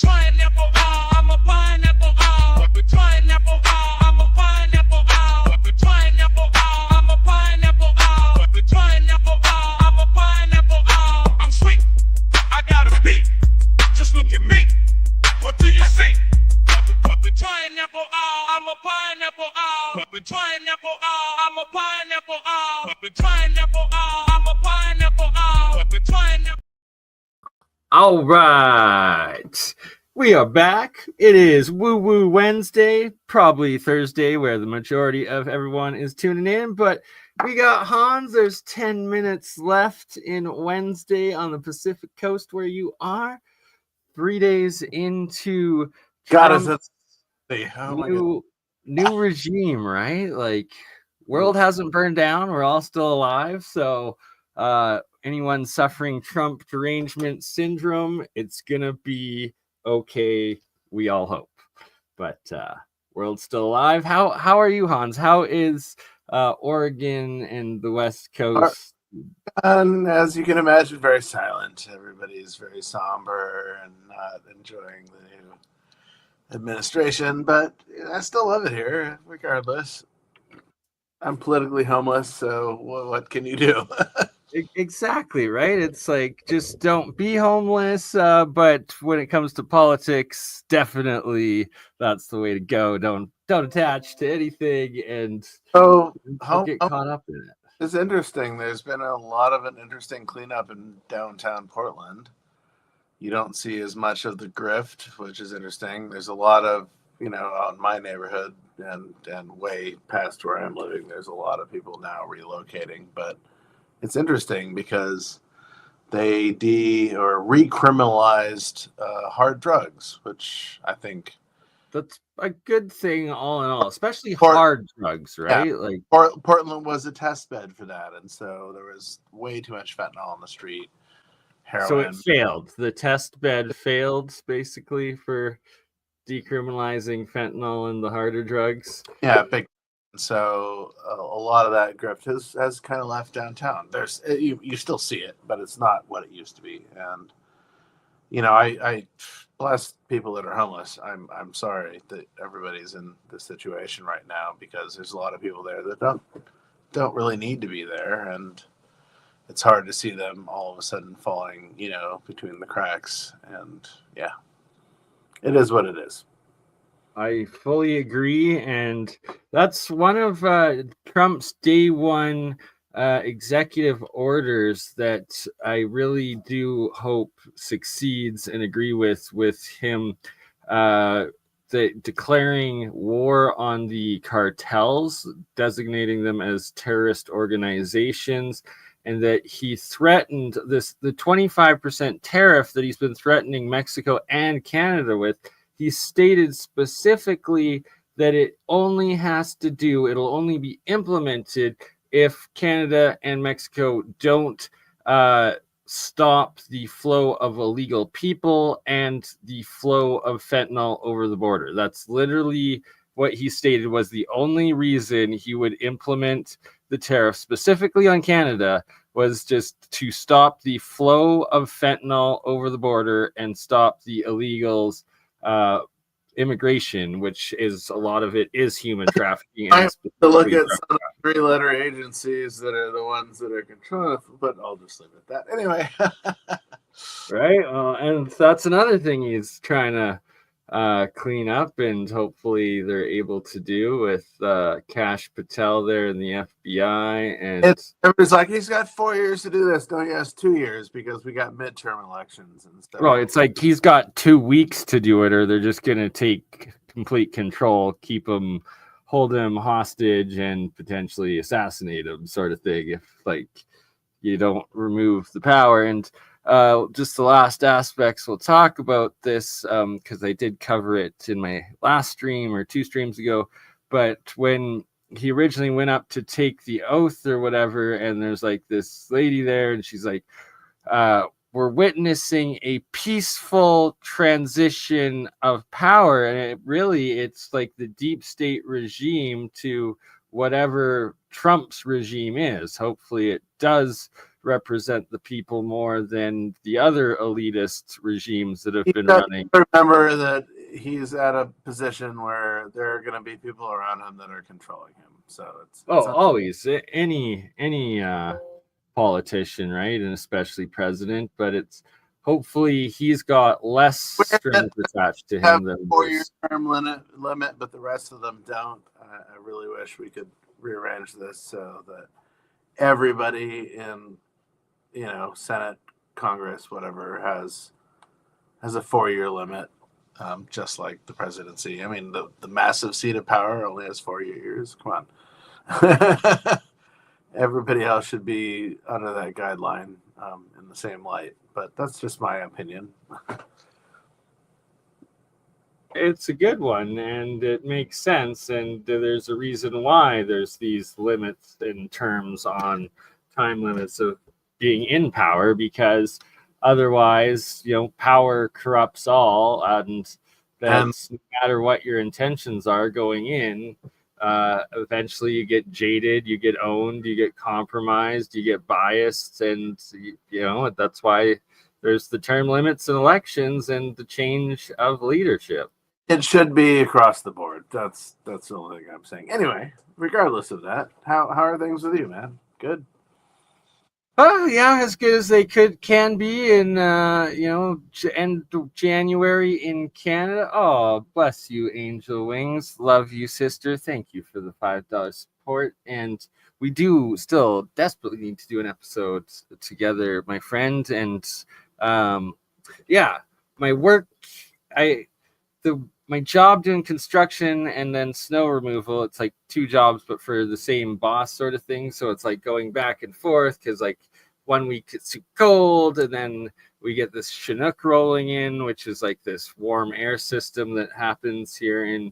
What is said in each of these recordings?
pineapple, I'm a pineapple, pineapple, I'm a pineapple, pineapple, I'm a pineapple, pineapple, I'm a pineapple, I'm sweet, I got a beat, just look at me, what do you see? Pineapple, I'm a pineapple, pineapple, I'm a pineapple, pineapple, I'm a pineapple, pineapple. All right, we are back. It is WooWoo Wednesday, probably Thursday, where the majority of everyone is tuning in. But we got Hans. There's 10 minutes left in Wednesday on the Pacific Coast where you are. 3 days into Trump's new regime, right? Like, world hasn't burned down. We're all still alive. So anyone suffering Trump derangement syndrome, it's gonna be okay, we all hope. But world's still alive. How are you, Hans? How is Oregon and the West Coast? As you can imagine, very silent. Everybody's very somber and not enjoying the new administration, but I still love it here regardless. I'm politically homeless, so what can you do? Exactly, right? It's like, just don't be homeless, but when it comes to politics, definitely that's the way to go. Don't attach to anything and don't get caught up in it. It's interesting. There's been a lot of an interesting cleanup in downtown Portland. You don't see as much of the grift, which is interesting. There's a lot of, out in my neighborhood and way past where I'm living, there's a lot of people now relocating, but it's interesting because they recriminalized hard drugs, which I think that's a good thing all in all, especially hard drugs, right? Yeah. Like Portland was a test bed for that, and so there was way too much fentanyl on the street. Heroin. So it failed. The test bed failed basically for decriminalizing fentanyl and the harder drugs. Yeah, big. So a lot of that grift has kind of left downtown. There's you still see it, but it's not what it used to be. And I bless people that are homeless. I'm sorry that everybody's in this situation right now, because there's a lot of people there that don't really need to be there, and it's hard to see them all of a sudden falling, between the cracks. And yeah, it is what it is. I fully agree, and that's one of Trump's day one executive orders that I really do hope succeeds and agree with him. Declaring war on the cartels, designating them as terrorist organizations, and that he threatened the 25% tariff that he's been threatening Mexico and Canada with. He stated specifically that it'll only be implemented if Canada and Mexico don't stop the flow of illegal people and the flow of fentanyl over the border. That's literally what he stated was the only reason he would implement the tariff specifically on Canada, was just to stop the flow of fentanyl over the border and stop the illegals immigration, which is a lot of it is human trafficking. I have to look at some three-letter agencies that are the ones that are controlling, but I'll just leave it at that. Anyway. Right. And that's another thing he's trying to clean up, and hopefully they're able to do with Kash Patel there in the FBI. And it's like he's got 4 years to do this. No, he has 2 years because we got midterm elections and stuff. Well, it's like he's got 2 weeks to do it, or they're just going to take complete control, hold him hostage, and potentially assassinate him, sort of thing, if you don't remove the power. And just the last aspects we'll talk about this, because I did cover it in my last stream or 2 streams ago. But when he originally went up to take the oath or whatever, and there's this lady there, and she's like, we're witnessing a peaceful transition of power. And it's like the deep state regime to whatever Trump's regime is. Hopefully it does represent the people more than the other elitist regimes that have He been doesn't running. remember that he's at a position where there are going to be people around him that are controlling him. So it's Always any politician, right, and especially president. But it's hopefully he's got less strings attached to have him than a 4-year this. term limit, but the rest of them don't. I really wish we could rearrange this so that everybody in Senate, Congress, whatever has a 4-year limit, just like the presidency. I mean, the massive seat of power only has 4 years. Come on. Everybody else should be under that guideline in the same light. But that's just my opinion. It's a good one, and it makes sense. And there's a reason why there's these limits in terms on time limits of being in power, because otherwise, power corrupts all, and that's no matter what your intentions are going in. Eventually you get jaded, you get owned, you get compromised, you get biased, and that's why there's the term limits in elections and the change of leadership. It should be across the board. That's the only thing I'm saying. Anyway, regardless of that, how are things with you, man? Good. Oh yeah, as good as they can be in end of January in Canada. Oh, bless you, Angel Wings. Love you, sister. Thank you for the $5 support. And we do still desperately need to do an episode together, my friend. And my work, my job doing construction and then snow removal, it's like 2 jobs but for the same boss sort of thing. So it's like going back and forth, because like 1 week it's too cold, and then we get this Chinook rolling in, which is like this warm air system that happens here in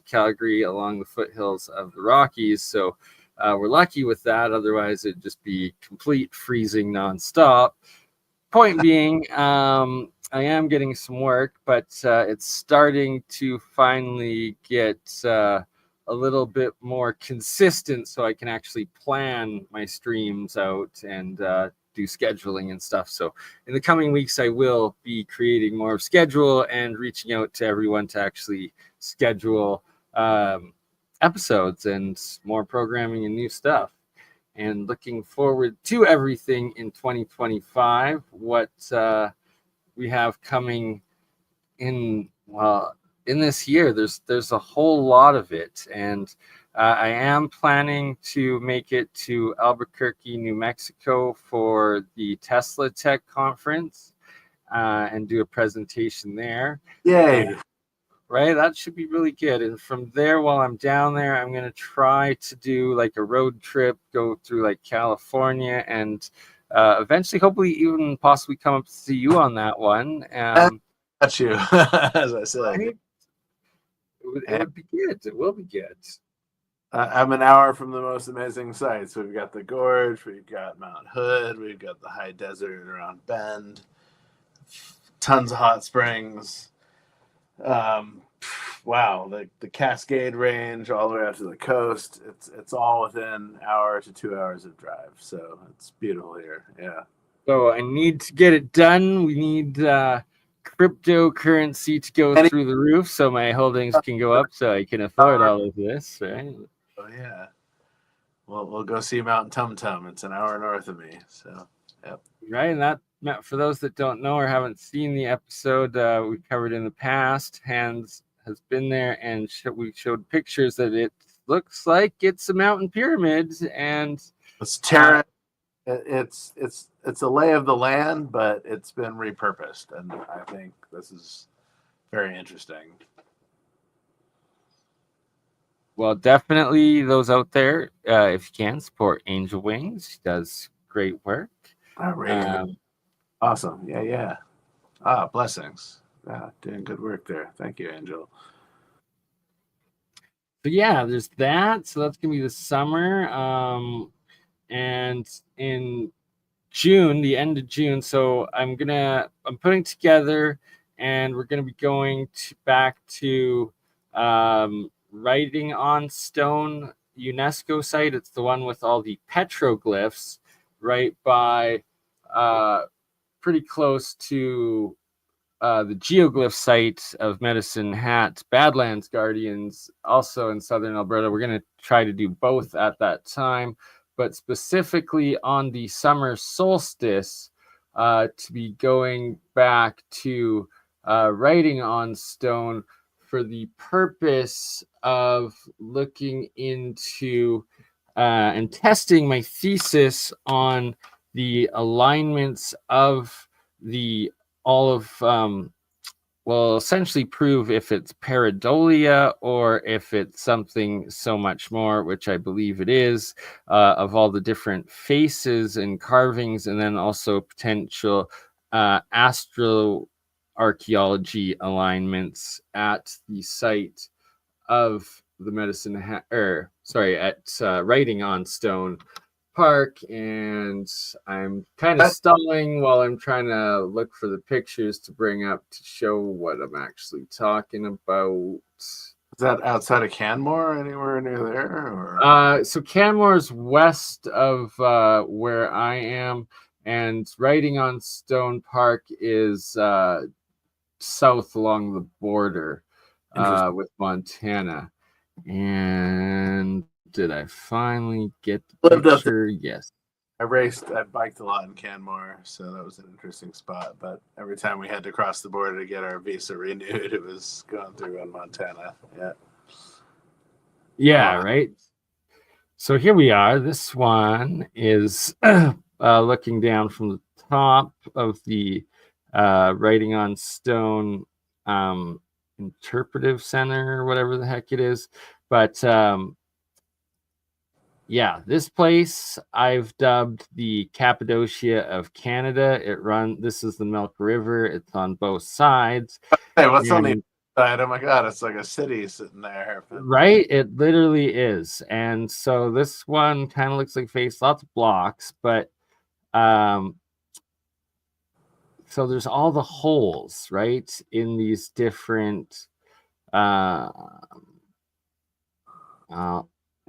Calgary along the foothills of the Rockies. So we're lucky with that, otherwise it'd just be complete freezing nonstop. Point being, I am getting some work, but it's starting to finally get a little bit more consistent, so I can actually plan my streams out and do scheduling and stuff. So in the coming weeks, I will be creating more of schedule and reaching out to everyone to actually schedule episodes and more programming and new stuff. And looking forward to everything in 2025. What we have coming in this year, there's a whole lot of it, and I am planning to make it to Albuquerque, New Mexico for the Tesla Tech conference and do a presentation there. Yay. Right, that should be really good. And from there, while I'm down there, I'm going to try to do like a road trip, go through like California, and eventually, hopefully, even possibly come up to see you on that one. Got you, as I said. Right? It would be good. It will be good. I'm an hour from the most amazing sites. We've got the Gorge, we've got Mount Hood, we've got the high desert around Bend, tons of hot springs. Wow, the Cascade Range all the way out to the coast. It's all within an hour to 2 hours of drive, so it's beautiful here. Yeah. So I need to get it done. We need cryptocurrency to go through the roof, so my holdings can go up, so I can afford all of this. Right? Oh yeah. Well, we'll go see Mount Tum Tum. It's an hour north of me. So, yep. Right, and that, for those that don't know or haven't seen the episode we covered in the past, Hans has been there, and we showed pictures that it looks like it's a mountain pyramid, and it's terra. It's a lay of the land, but it's been repurposed, and I think this is very interesting. Well, definitely those out there, if you can, support Angel Wings. She does great work. Awesome. Yeah. Blessings. Doing good work there. Thank you, Angel. But yeah, there's that. So that's gonna be the summer. And in June, the end of June. So I'm putting together, and we're gonna be going back to Writing on Stone UNESCO site. It's the one with all the petroglyphs right by pretty close to the geoglyph site of Medicine Hat Badlands Guardians, also in southern Alberta. We're going to try to do both at that time, but specifically on the summer solstice, to be going back to writing on stone for the purpose of looking into and testing my thesis on the alignments of the all of will essentially prove if it's pareidolia or if it's something so much more, which I believe it is, of all the different faces and carvings, and then also potential astroarchaeology alignments at the site of the Writing on Stone Park. And I'm kind of stalling while I'm trying to look for the pictures to bring up to show what I'm actually talking about. Is that outside of Canmore, anywhere near there? Or? So Canmore's west of where I am, and Writing on Stone Park is south along the border with Montana. And did I finally get the picture? Yes. I biked a lot in Canmore, so that was an interesting spot. But every time we had to cross the border to get our visa renewed, it was going through in Montana. Yeah, right. So here we are. This one is looking down from the top of the Writing on Stone Interpretive Center, or whatever the heck it is. But yeah, this place I've dubbed the Cappadocia of Canada. This is the Milk River. It's on both sides. Hey, what's on the side? Oh my God, it's like a city sitting there. Right, it literally is. And so this one kind of looks like face, lots of blocks, but so there's all the holes, right, in these different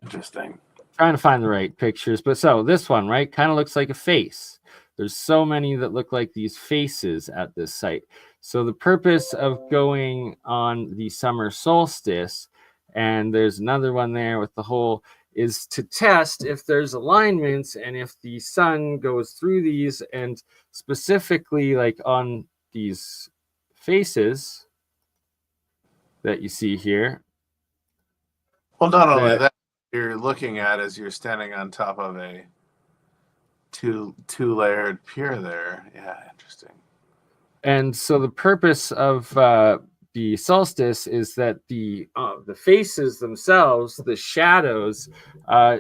interesting. Trying to find the right pictures, but so this one, right, kind of looks like a face. There's so many that look like these faces at this site. So the purpose of going on the summer solstice, and there's another one there with the hole, is to test if there's alignments and if the sun goes through these, and specifically like on these faces that you see here. Well, not only that, you're looking at as you're standing on top of a two-layered pier there. Yeah, interesting. And so the purpose of the solstice is that the faces themselves, the shadows,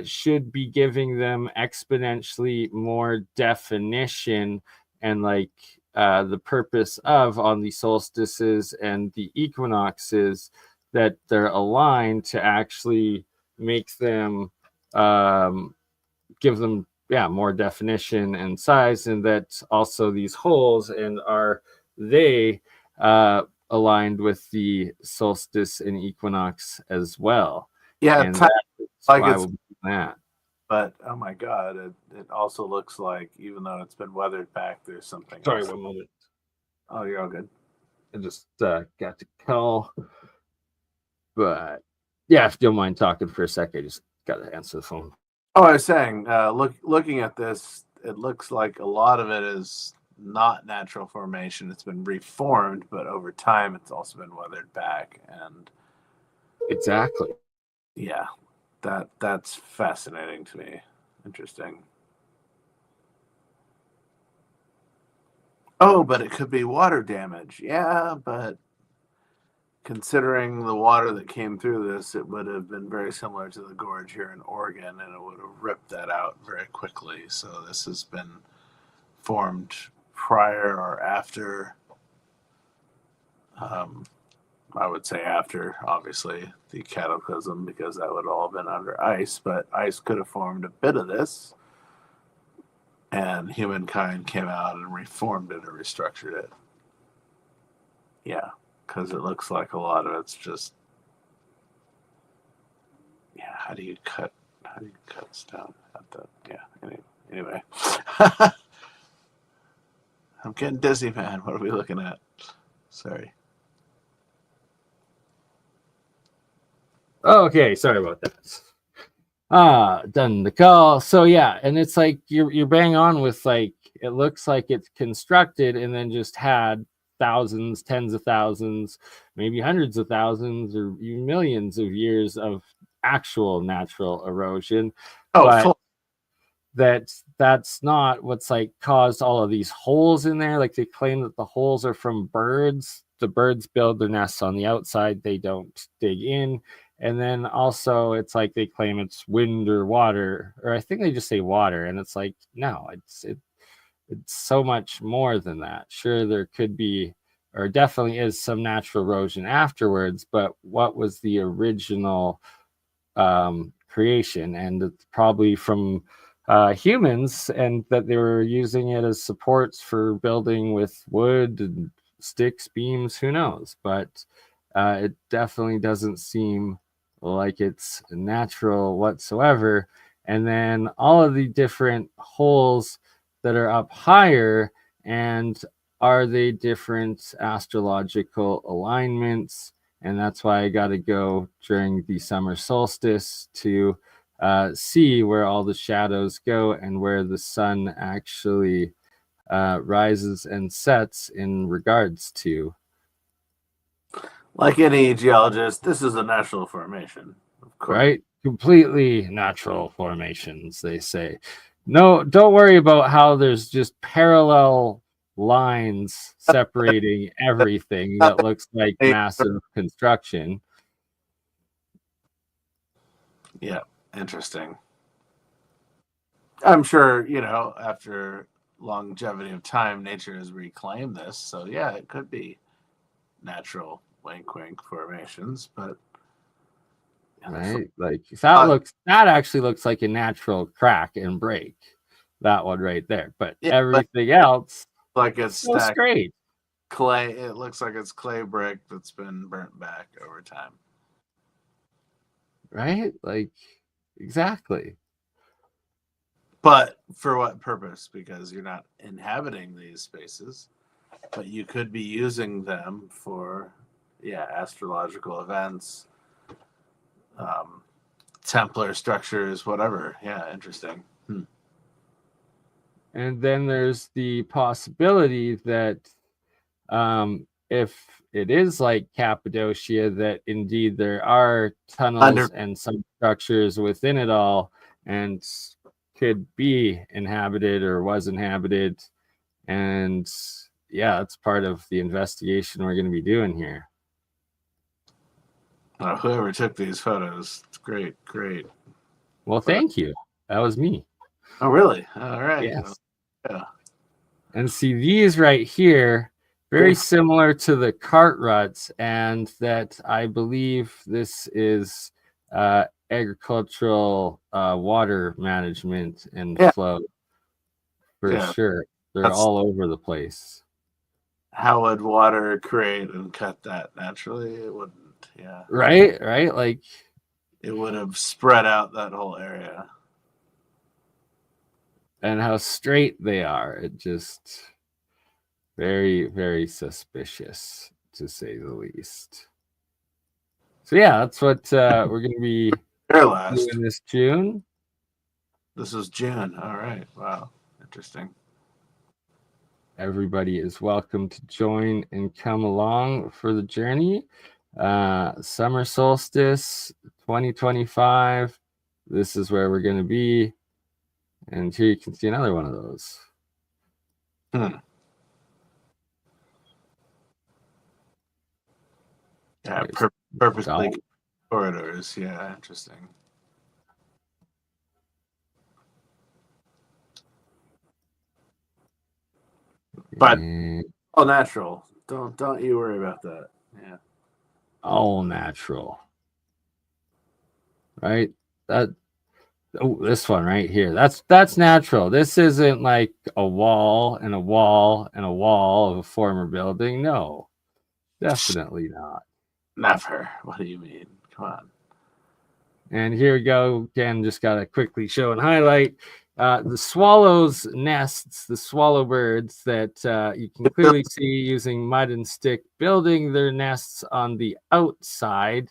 should be giving them exponentially more definition, and like the purpose of on the solstices and the equinoxes, that they're aligned to actually make them give them more definition and size, and that also these holes and are they aligned with the solstice and equinox as well. Yeah, and that's like why it's we'll do that. But oh my God, it also looks like, even though it's been weathered back, there's something Sorry, else. one moment. Oh, you're all good. I just got to call. But yeah, if you don't mind talking for a sec, I just got to answer the phone. Oh, I was saying, looking at this, it looks like a lot of it is not natural formation. It's been reformed, but over time, it's also been weathered back. And exactly, yeah, that's fascinating to me. Interesting. Oh, but it could be water damage. Yeah, but considering the water that came through this, it would have been very similar to the gorge here in Oregon, and it would have ripped that out very quickly. So this has been formed prior or after, I would say after, obviously, the cataclysm, because that would all have been under ice, but ice could have formed a bit of this, and humankind came out and reformed it or restructured it. Yeah. Because it looks like a lot of it's just, how do you cut stone at the, Anyway. I'm getting dizzy, man. What are we looking at? Sorry. Okay, sorry about that. Done the call. So yeah, and it's like you're bang on with like it looks like it's constructed and then just had thousands, tens of thousands, maybe hundreds of thousands or even millions of years of actual natural erosion. Oh, But that's not what's like caused all of these holes in there. Like they claim that the holes are from birds. The birds build their nests on the outside, they don't dig in. And then also it's like they claim it's wind or water, or I think they just say water, and it's like no, it's so much more than that. Sure, there could be or definitely is some natural erosion afterwards, but what was the original creation? And it's probably from humans, and that they were using it as supports for building with wood and sticks, beams, who knows? But it definitely doesn't seem like it's natural whatsoever. And then all of the different holes that are up higher, and are they different astrological alignments? And that's why I got to go during the summer solstice to see where all the shadows go and where the sun actually rises and sets in regards to. like any geologist, this is a natural formation, of course. Right? Completely natural formations, they say. No, don't worry about how there's just parallel lines separating everything that looks like massive construction. Yeah, interesting. I'm sure, after longevity of time, nature has reclaimed this. So, yeah, it could be natural wink wink formations, but right, like that actually looks like a natural crack and break, that one right there, but yeah, everything else like it's so stacked straight, clay. It looks like it's clay brick that's been burnt back over time. right? Like exactly. But for what purpose? Because you're not inhabiting these spaces, but you could be using them for, astrological events, Templar structures, whatever. Yeah, interesting. And then there's the possibility that if it is like Cappadocia, that indeed there are tunnels and some structures within it all, and could be inhabited or was inhabited. And yeah, that's part of the investigation we're going to be doing here. Whoever took these photos, it's great. Well, thank you. That was me. Oh, really? All right. Yes. Yeah. And see these right here, very similar to the cart ruts, and that I believe this is agricultural water management and flow for sure. They're all over the place. How would water create and cut that naturally? It wouldn't. Yeah. Right. Like it would have spread out that whole area. And how straight they are. It just very, very suspicious, to say the least. So yeah, that's what we're going to be doing this June. This is June. All right. Wow. Interesting. Everybody is welcome to join and come along for the journey. Summer solstice 2025. This is where we're going to be. And here you can see another one of those. Yeah, purposely corridors. Yeah, interesting. But all natural. Don't you worry about that. Yeah. All natural. Right? This one right here. That's natural. This isn't like a wall and a wall and a wall of a former building. No. Definitely not. Never. What do you mean? Come on. And here we go. Again, just got to quickly show and highlight. The swallows' nests, the swallow birds that you can clearly see using mud and stick building their nests on the outside.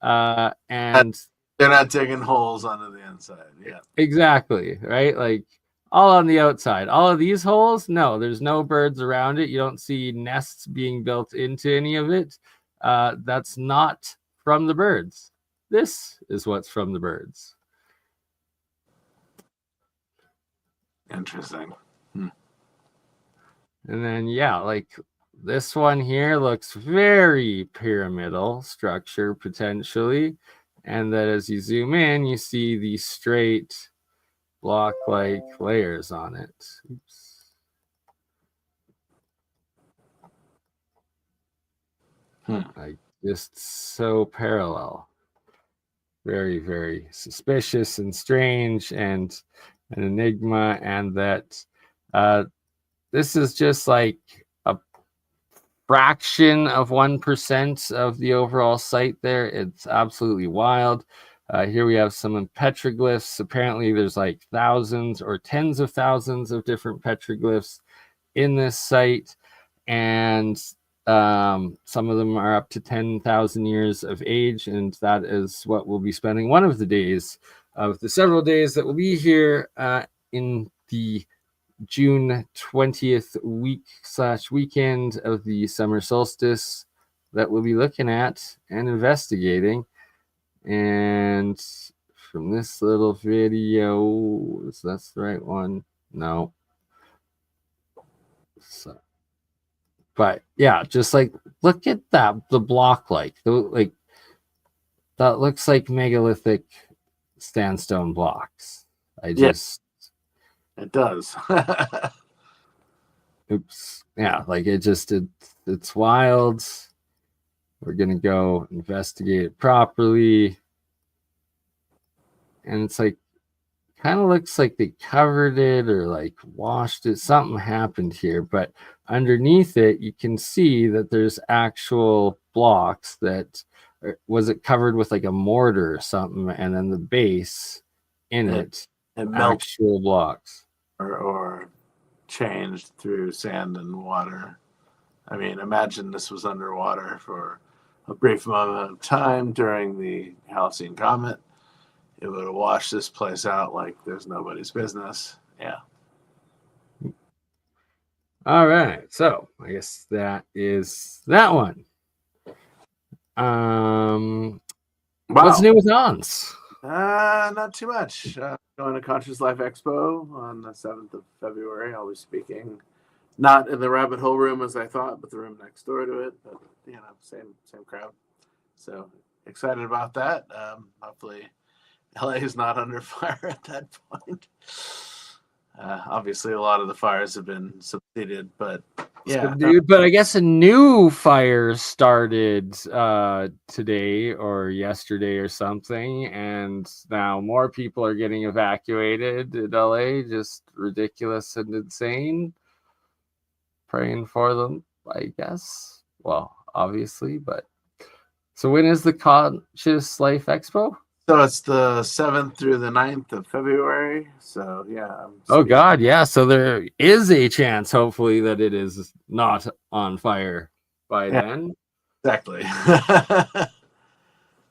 And they're not digging holes onto the inside. Yeah. Exactly, right? Like all on the outside. All of these holes, no, there's no birds around it. You don't see nests being built into any of it. That's not from the birds. This is what's from the birds. Interesting. And then, yeah, like this one here looks very pyramidal structure potentially. And that as you zoom in, you see the straight block-like layers on it. Oops. Like just so parallel. Very, very suspicious and strange and an enigma, and that this is just like a fraction of 1% of the overall site there. It's absolutely wild. Here we have some petroglyphs. Apparently there's like thousands or tens of thousands of different petroglyphs in this site, and some of them are up to 10,000 years of age, and that is what we'll be spending one of the days of the several days that we'll be here in the June 20th week/weekend of the summer solstice that we'll be looking at and investigating. And from this little video, is that the right one? No. So, but yeah, just like look at that, the block like that looks like megalithic sandstone blocks. It does. Oops. Yeah, like it's wild. We're gonna go investigate it properly. And it's like kind of looks like they covered it or like washed it. Something happened here, but underneath it, you can see that there's actual blocks that was it covered with like a mortar or something, and then the base in it actual blocks or changed through sand and water. I mean, imagine this was underwater for a brief moment of time during the Halcyon Comet. It would have washed this place out like there's nobody's business. Yeah. All right. So I guess that is that one. Wow. What's new with Hans? Not too much. Going to Conscious Life Expo on the 7th of February. I'll be speaking not in the rabbit hole room as I thought, but the room next door to it. But same crowd. So excited about that. Hopefully LA is not under fire at that point. Obviously, a lot of the fires have been subsided, but yeah. But I guess a new fire started today or yesterday or something, and now more people are getting evacuated in LA. Just ridiculous and insane. Praying for them, I guess. Well, obviously, but so when is the Conscious Life Expo? So it's the 7th through the 9th of February. So yeah. Oh God, yeah. So there is a chance, hopefully, that it is not on fire by then. Exactly.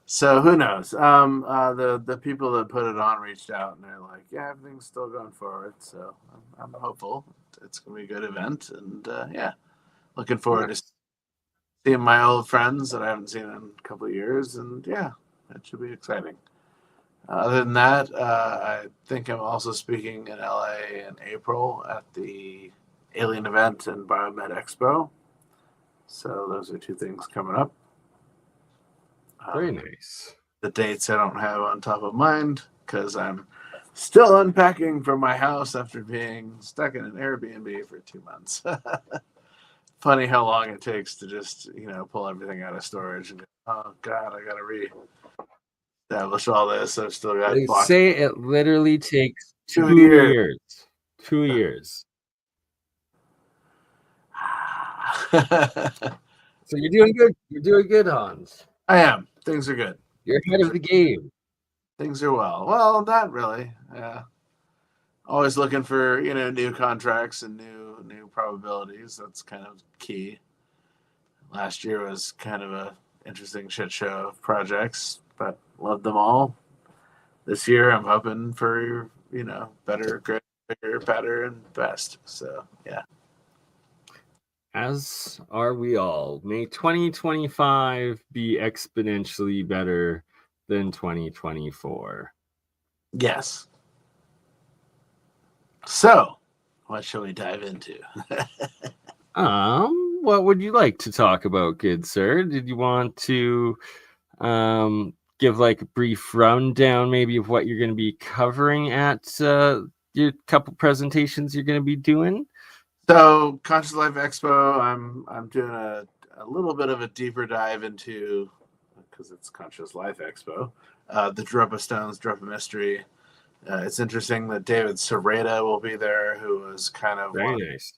So who knows? The people that put it on reached out and they're like, yeah, everything's still going forward. So I'm hopeful it's gonna be a good event, and looking forward to seeing my old friends that I haven't seen in a couple of years, and yeah, that should be exciting. Other than that, I think I'm also speaking in LA in April at the Alien event and Biomed Expo. So those are two things coming up. Very nice. The dates I don't have on top of mind because I'm still unpacking from my house after being stuck in an Airbnb for 2 months. Funny how long it takes to just, pull everything out of storage and go, oh God, I got to re-establish all this. I've still got. They say it literally takes 2 years. 2 years. So you're doing good. You're doing good, Hans. I am. Things are good. You're ahead of the game. Things are well. Well, not really. always looking for new contracts and new probabilities. That's kind of key. Last year was kind of a interesting shit show of projects, but loved them all. This year I'm hoping for better, greater, bigger, better, and best. So yeah. As are we all. May 2025 be exponentially better than 2024. Yes. So, what shall we dive into? What would you like to talk about, good sir? Did you want to give like a brief rundown maybe of what you're going to be covering at your couple presentations you're going to be doing? So, Conscious Life Expo, I'm doing a little bit of a deeper dive into, because it's Conscious Life Expo, the Drop of Stones, Drop of Mystery. It's interesting that David Serrata will be there, who was kind of very nice.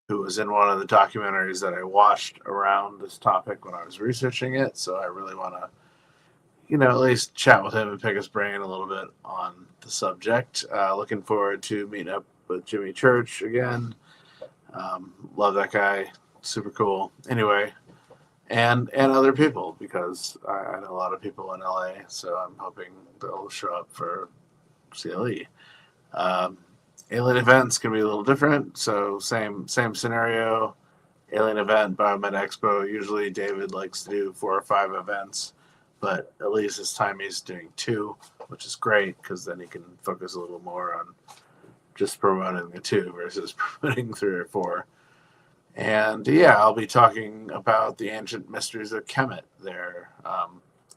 Who was in one of the documentaries that I watched around this topic when I was researching it. So I really want to, at least chat with him and pick his brain a little bit on the subject. Looking forward to meeting up with Jimmy Church again. Love that guy. Super cool. Anyway, and other people, because I know a lot of people in LA, so I'm hoping they'll show up for CLE. Alien events can be a little different, so same scenario. Alien event, Biomed Expo. Usually David likes to do 4 or 5 events, but at least this time he's doing 2, which is great because then he can focus a little more on just promoting the 2 versus promoting 3 or 4. And yeah, I'll be talking about the Ancient Mysteries of Kemet there.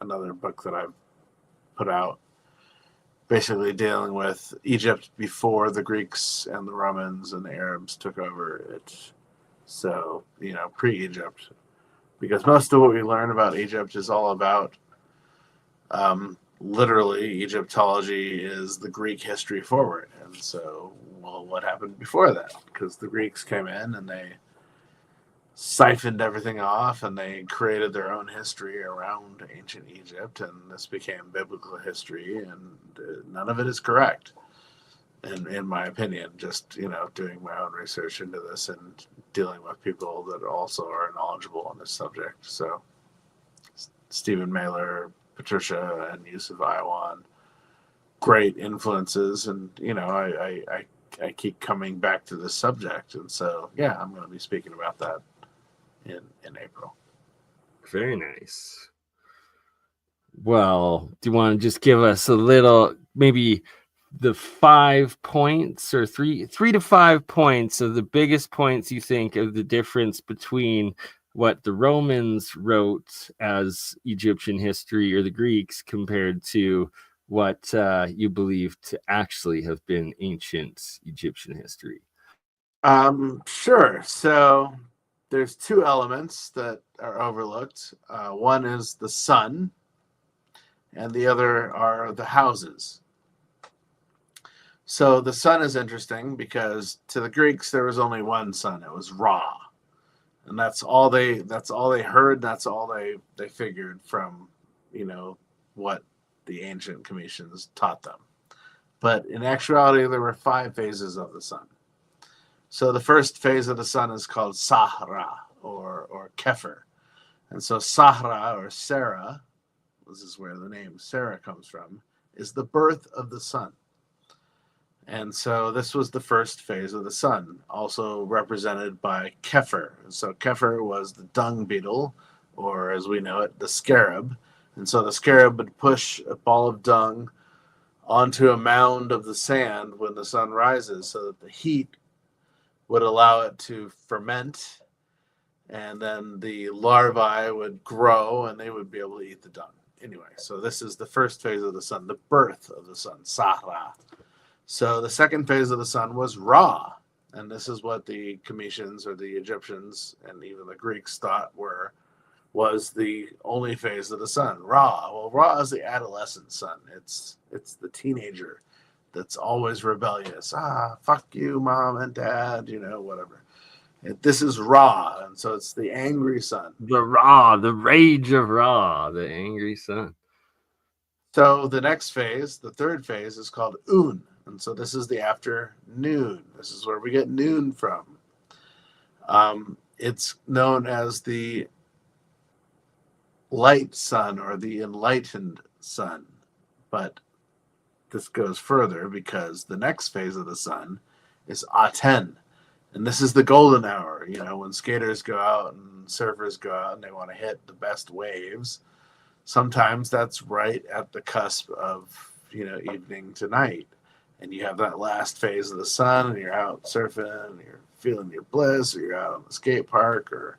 Another book that I've put out, basically dealing with Egypt before the Greeks and the Romans and the Arabs took over it. So, pre-Egypt. Because most of what we learn about Egypt is all about, literally, Egyptology is the Greek history forward. And so, well, what happened before that? Because the Greeks came in and they siphoned everything off and they created their own history around ancient Egypt, and this became biblical history, and none of it is correct in my opinion. Just doing my own research into this and dealing with people that also are knowledgeable on this subject. So Stephen Mailer, Patricia, and Yusuf Iwan, great influences, and I keep coming back to this subject, and so yeah, I'm going to be speaking about that in April. Very nice. Well, do you want to just give us a little, maybe the 5 points or 3 to 5 points of the biggest points you think of the difference between what the Romans wrote as Egyptian history or the Greeks compared to what you believe to actually have been ancient Egyptian history? Sure. So there's 2 elements that are overlooked. One is the sun, and the other are the houses. So the sun is interesting because to the Greeks there was only one sun. It was Ra, and that's all they heard. That's all they figured from what the ancient Cometians taught them. But in actuality, there were 5 phases of the sun. So the first phase of the sun is called Sahra or Kepher. And so Sahra or Sarah, this is where the name Sarah comes from, is the birth of the sun. And so this was the first phase of the sun, also represented by Kepher. So Kepher was the dung beetle, or as we know it, the scarab. And so the scarab would push a ball of dung onto a mound of the sand when the sun rises so that the heat would allow it to ferment, and then the larvae would grow and they would be able to eat the dung. Anyway, so this is the first phase of the sun, the birth of the sun, Sahra. So the second phase of the sun was Ra, and this is what the Cometians or the Egyptians and even the Greeks thought was the only phase of the sun, Ra. Well, Ra is the adolescent sun. It's the teenager that's always rebellious. Fuck you, mom and dad, whatever. This is Ra, and so it's the angry sun. The Ra, the rage of Ra, the angry sun. So the next phase, the third phase, is called Un. And so this is the afternoon. This is where we get noon from. It's known as the light sun or the enlightened sun. But this goes further because the next phase of the sun is Aten. And this is the golden hour, when skaters go out and surfers go out and they want to hit the best waves. Sometimes that's right at the cusp of, evening to night. And you have that last phase of the sun and you're out surfing and you're feeling your bliss, or you're out on the skate park or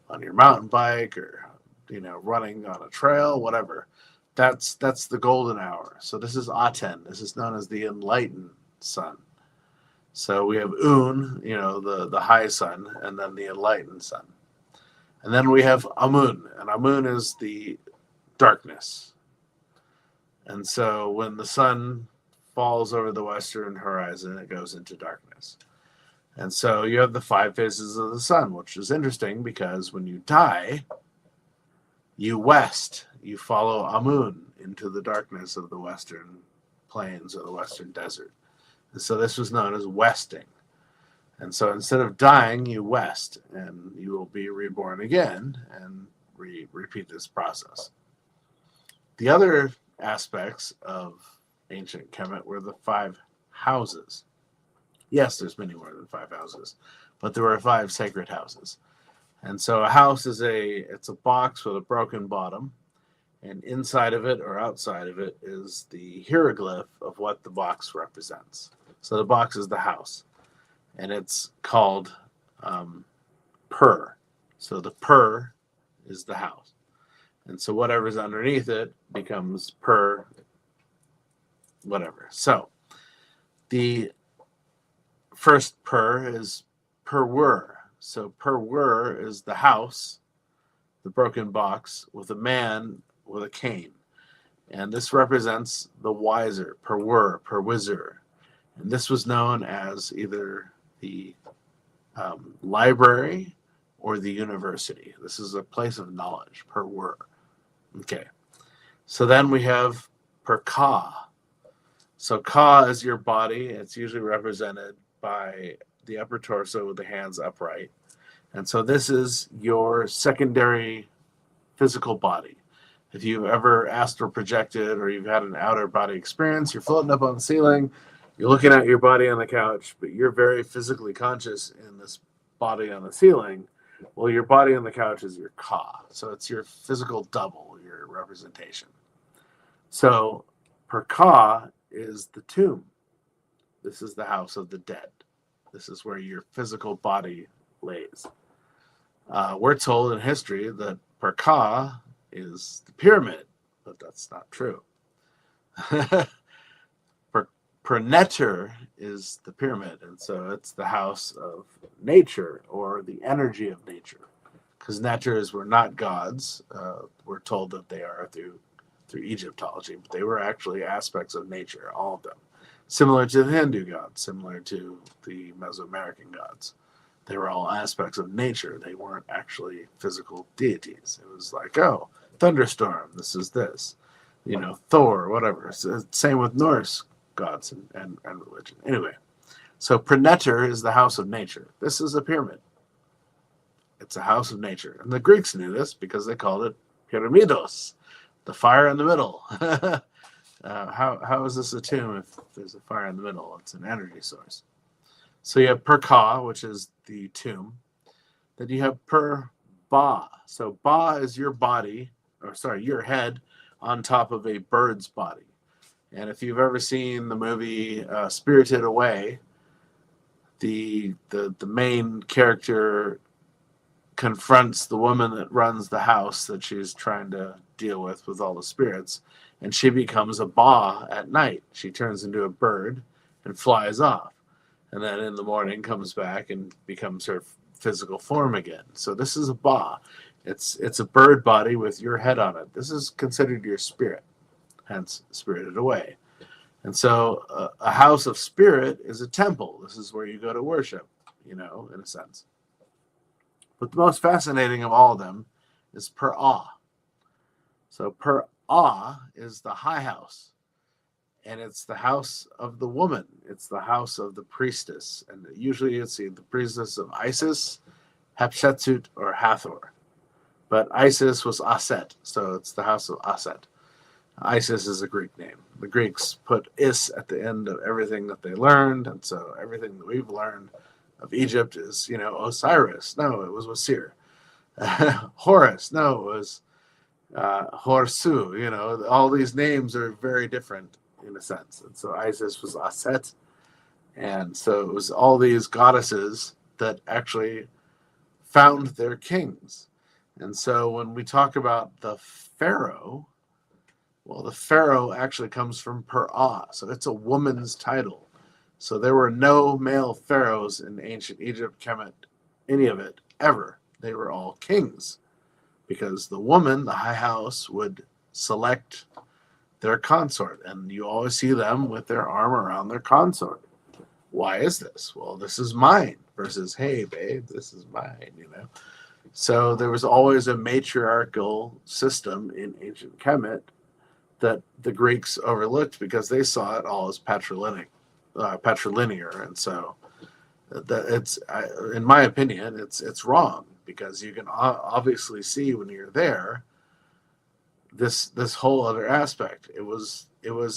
on your mountain bike or, running on a trail, whatever. That's the golden hour. So this is Aten. This is known as the enlightened sun. So we have Un, the high sun, and then the enlightened sun. And then we have Amun, and Amun is the darkness. And so when the sun falls over the western horizon, it goes into darkness. And so you have the 5 phases of the sun, which is interesting because when you die, you west. You follow Amun into the darkness of the western plains or the western desert. And so this was known as westing. And so instead of dying, you west, and you will be reborn again and repeat this process. The other aspects of ancient Kemet were the 5 houses. Yes, there's many more than 5 houses, but there were 5 sacred houses. And so a house is it's a box with a broken bottom, and inside of it or outside of it is the hieroglyph of what the box represents. So the box is the house, and it's called Per. So the Per is the house. And so whatever's underneath it becomes Per whatever. So the first Per is Per-wer. So Per-wer is the house, the broken box, with a man with a cane. And this represents the wiser, Per-wer, Per-wizard. And this was known as either the library or the university. This is a place of knowledge, Per-wer. Okay. So then we have Per-ka. So Ka is your body. It's usually represented by the upper torso with the hands upright. And so this is your secondary physical body. If you've ever astral projected or you've had an outer body experience, you're floating up on the ceiling, you're looking at your body on the couch, but you're very physically conscious in this body on the ceiling. Well, your body on the couch is your Ka. So it's your physical double, your representation. So Per-ka is the tomb. This is the house of the dead. This is where your physical body lays. We're told in history that Per-ka is the pyramid, but that's not true. Per-neter is the pyramid, and so it's the house of nature or the energy of nature, because neters were not gods. We're told that they are through Egyptology, but they were actually aspects of nature, all of them. Similar to the Hindu gods, similar to the Mesoamerican gods. They were all aspects of nature. They weren't actually physical deities. It was like, oh, thunderstorm, this is this. Thor, whatever. So, same with Norse gods and religion. Anyway, so Per-neter is the house of nature. This is a pyramid. It's a house of nature. And the Greeks knew this because they called it pyramidos, the fire in the middle. How is this a tomb if there's a fire in the middle? It's an energy source. So you have Per-ka, which is the tomb. Then you have Per-ba. So ba is your body, your head on top of a bird's body. And if you've ever seen the movie Spirited Away, the main character confronts the woman that runs the house that she's trying to deal with all the spirits, and she becomes a ba at night. She turns into a bird and flies off, and then in the morning comes back and becomes her physical form again. So this is a ba. It's a bird body with your head on it. This is considered your spirit, hence Spirited Away. And so a house of spirit is a temple. This is where you go to worship, in a sense. But the most fascinating of all of them is Per-ah. So Per-ah is the high house. and it's the house of the woman. It's the house of the priestess, and usually you'd see the priestess of Isis, Hatshepsut, or Hathor. But Isis was Aset, so it's the house of Aset. Isis is a Greek name. The Greeks put is at the end of everything that they learned, and so everything that we've learned of Egypt is, Osiris. No, it was Osir. Horus. No, it was Horsu. All these names are very different in a sense. And so Isis was Aset. And so it was all these goddesses that actually found their kings. And so when we talk about the pharaoh, well, the pharaoh actually comes from Per'ah. So it's a woman's title. So there were no male pharaohs in ancient Egypt, Kemet, any of it, ever. They were all kings because the woman, the high house, would select their consort. And you always see them with their arm around their consort. Why is this? Well, this is mine versus, hey, babe, this is mine, So there was always a matriarchal system in ancient Kemet that the Greeks overlooked because they saw it all as patrilinear. And so in my opinion, it's wrong because you can obviously see when you're there this whole other aspect. It was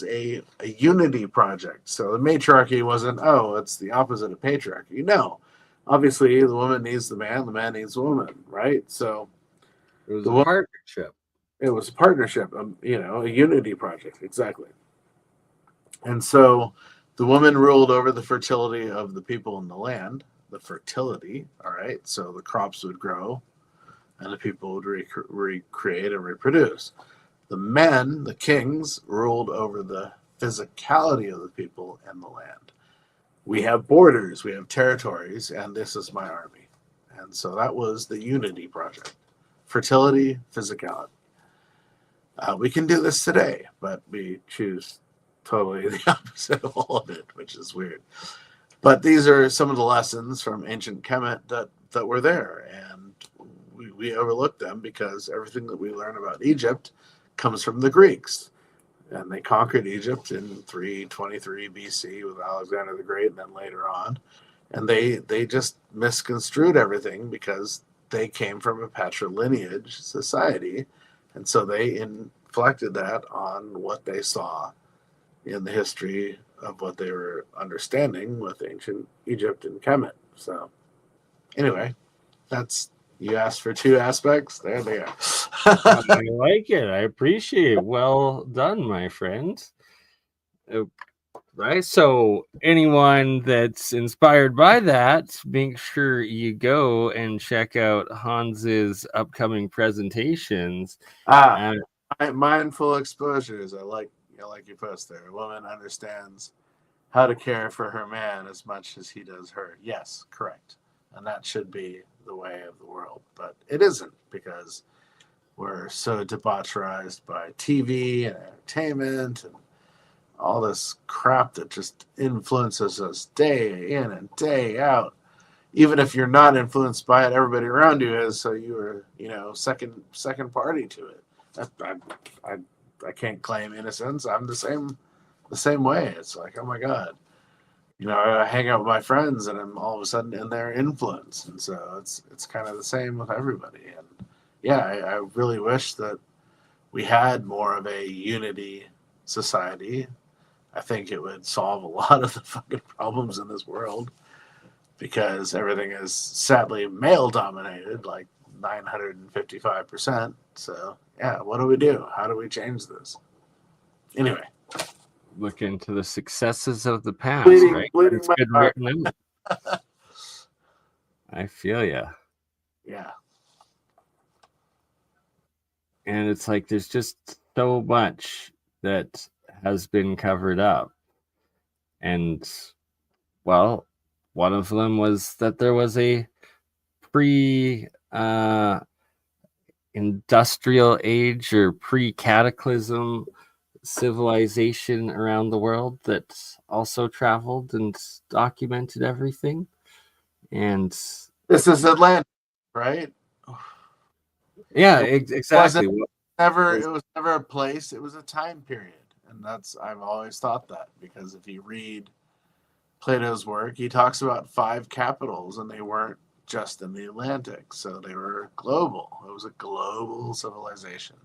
a unity project. So the matriarchy wasn't, it's the opposite of patriarchy. No, obviously the woman needs the man needs the woman, right? So it was a partnership. It was a partnership, a unity project, exactly. And so the woman ruled over the fertility of the people in the land, the fertility, all right? So the crops would grow and the people would recreate and reproduce. The men, the kings, ruled over the physicality of the people and the land. We have borders, we have territories, and this is my army. And so that was the unity project. Fertility, physicality. We can do this today, but we choose totally the opposite of all of it, which is weird. But these are some of the lessons from ancient Kemet that were there, and we overlook them because everything that we learn about Egypt comes from the Greeks. And they conquered Egypt in 323 BC with Alexander the Great, and then later on. And they just misconstrued everything because they came from a patrilineage society. And so they inflected that on what they saw in the history of what they were understanding with ancient Egypt and Kemet. So anyway, you asked for two aspects. There they are. I like it. I appreciate it. Well done, my friend. Right. So anyone that's inspired by that, make sure you go and check out Hans's upcoming presentations. Mindful exposures. I like your post there. A woman understands how to care for her man as much as he does her. Yes, correct. And that should be the way of the world. But it isn't because we're so debaucherized by TV and entertainment and all this crap that just influences us day in and day out. Even if you're not influenced by it, everybody around you is. So you are, second party to it. I can't claim innocence. I'm the same way. It's like, oh my God, I hang out with my friends and I'm all of a sudden in their influence, and so it's kind of the same with everybody. And yeah, I really wish that we had more of a unity society. I think it would solve a lot of the fucking problems in this world because everything is sadly male dominated, like 955%. So yeah, what do we do? How do we change this? Anyway, look into the successes of the past, bleeding, right? Bleeding It's my good heart. written out. I feel ya. Yeah. And it's like there's just so much that has been covered up. And, well, one of them was that there was a pre-industrial age or pre-cataclysm civilization around the world that also traveled and documented everything. And this is Atlantis, right? Yeah, exactly. It was never a place, it was a time period. And I've always thought that, because if you read Plato's work, he talks about 5 capitals, and they weren't just in the Atlantic, so they were global. It was a global civilization.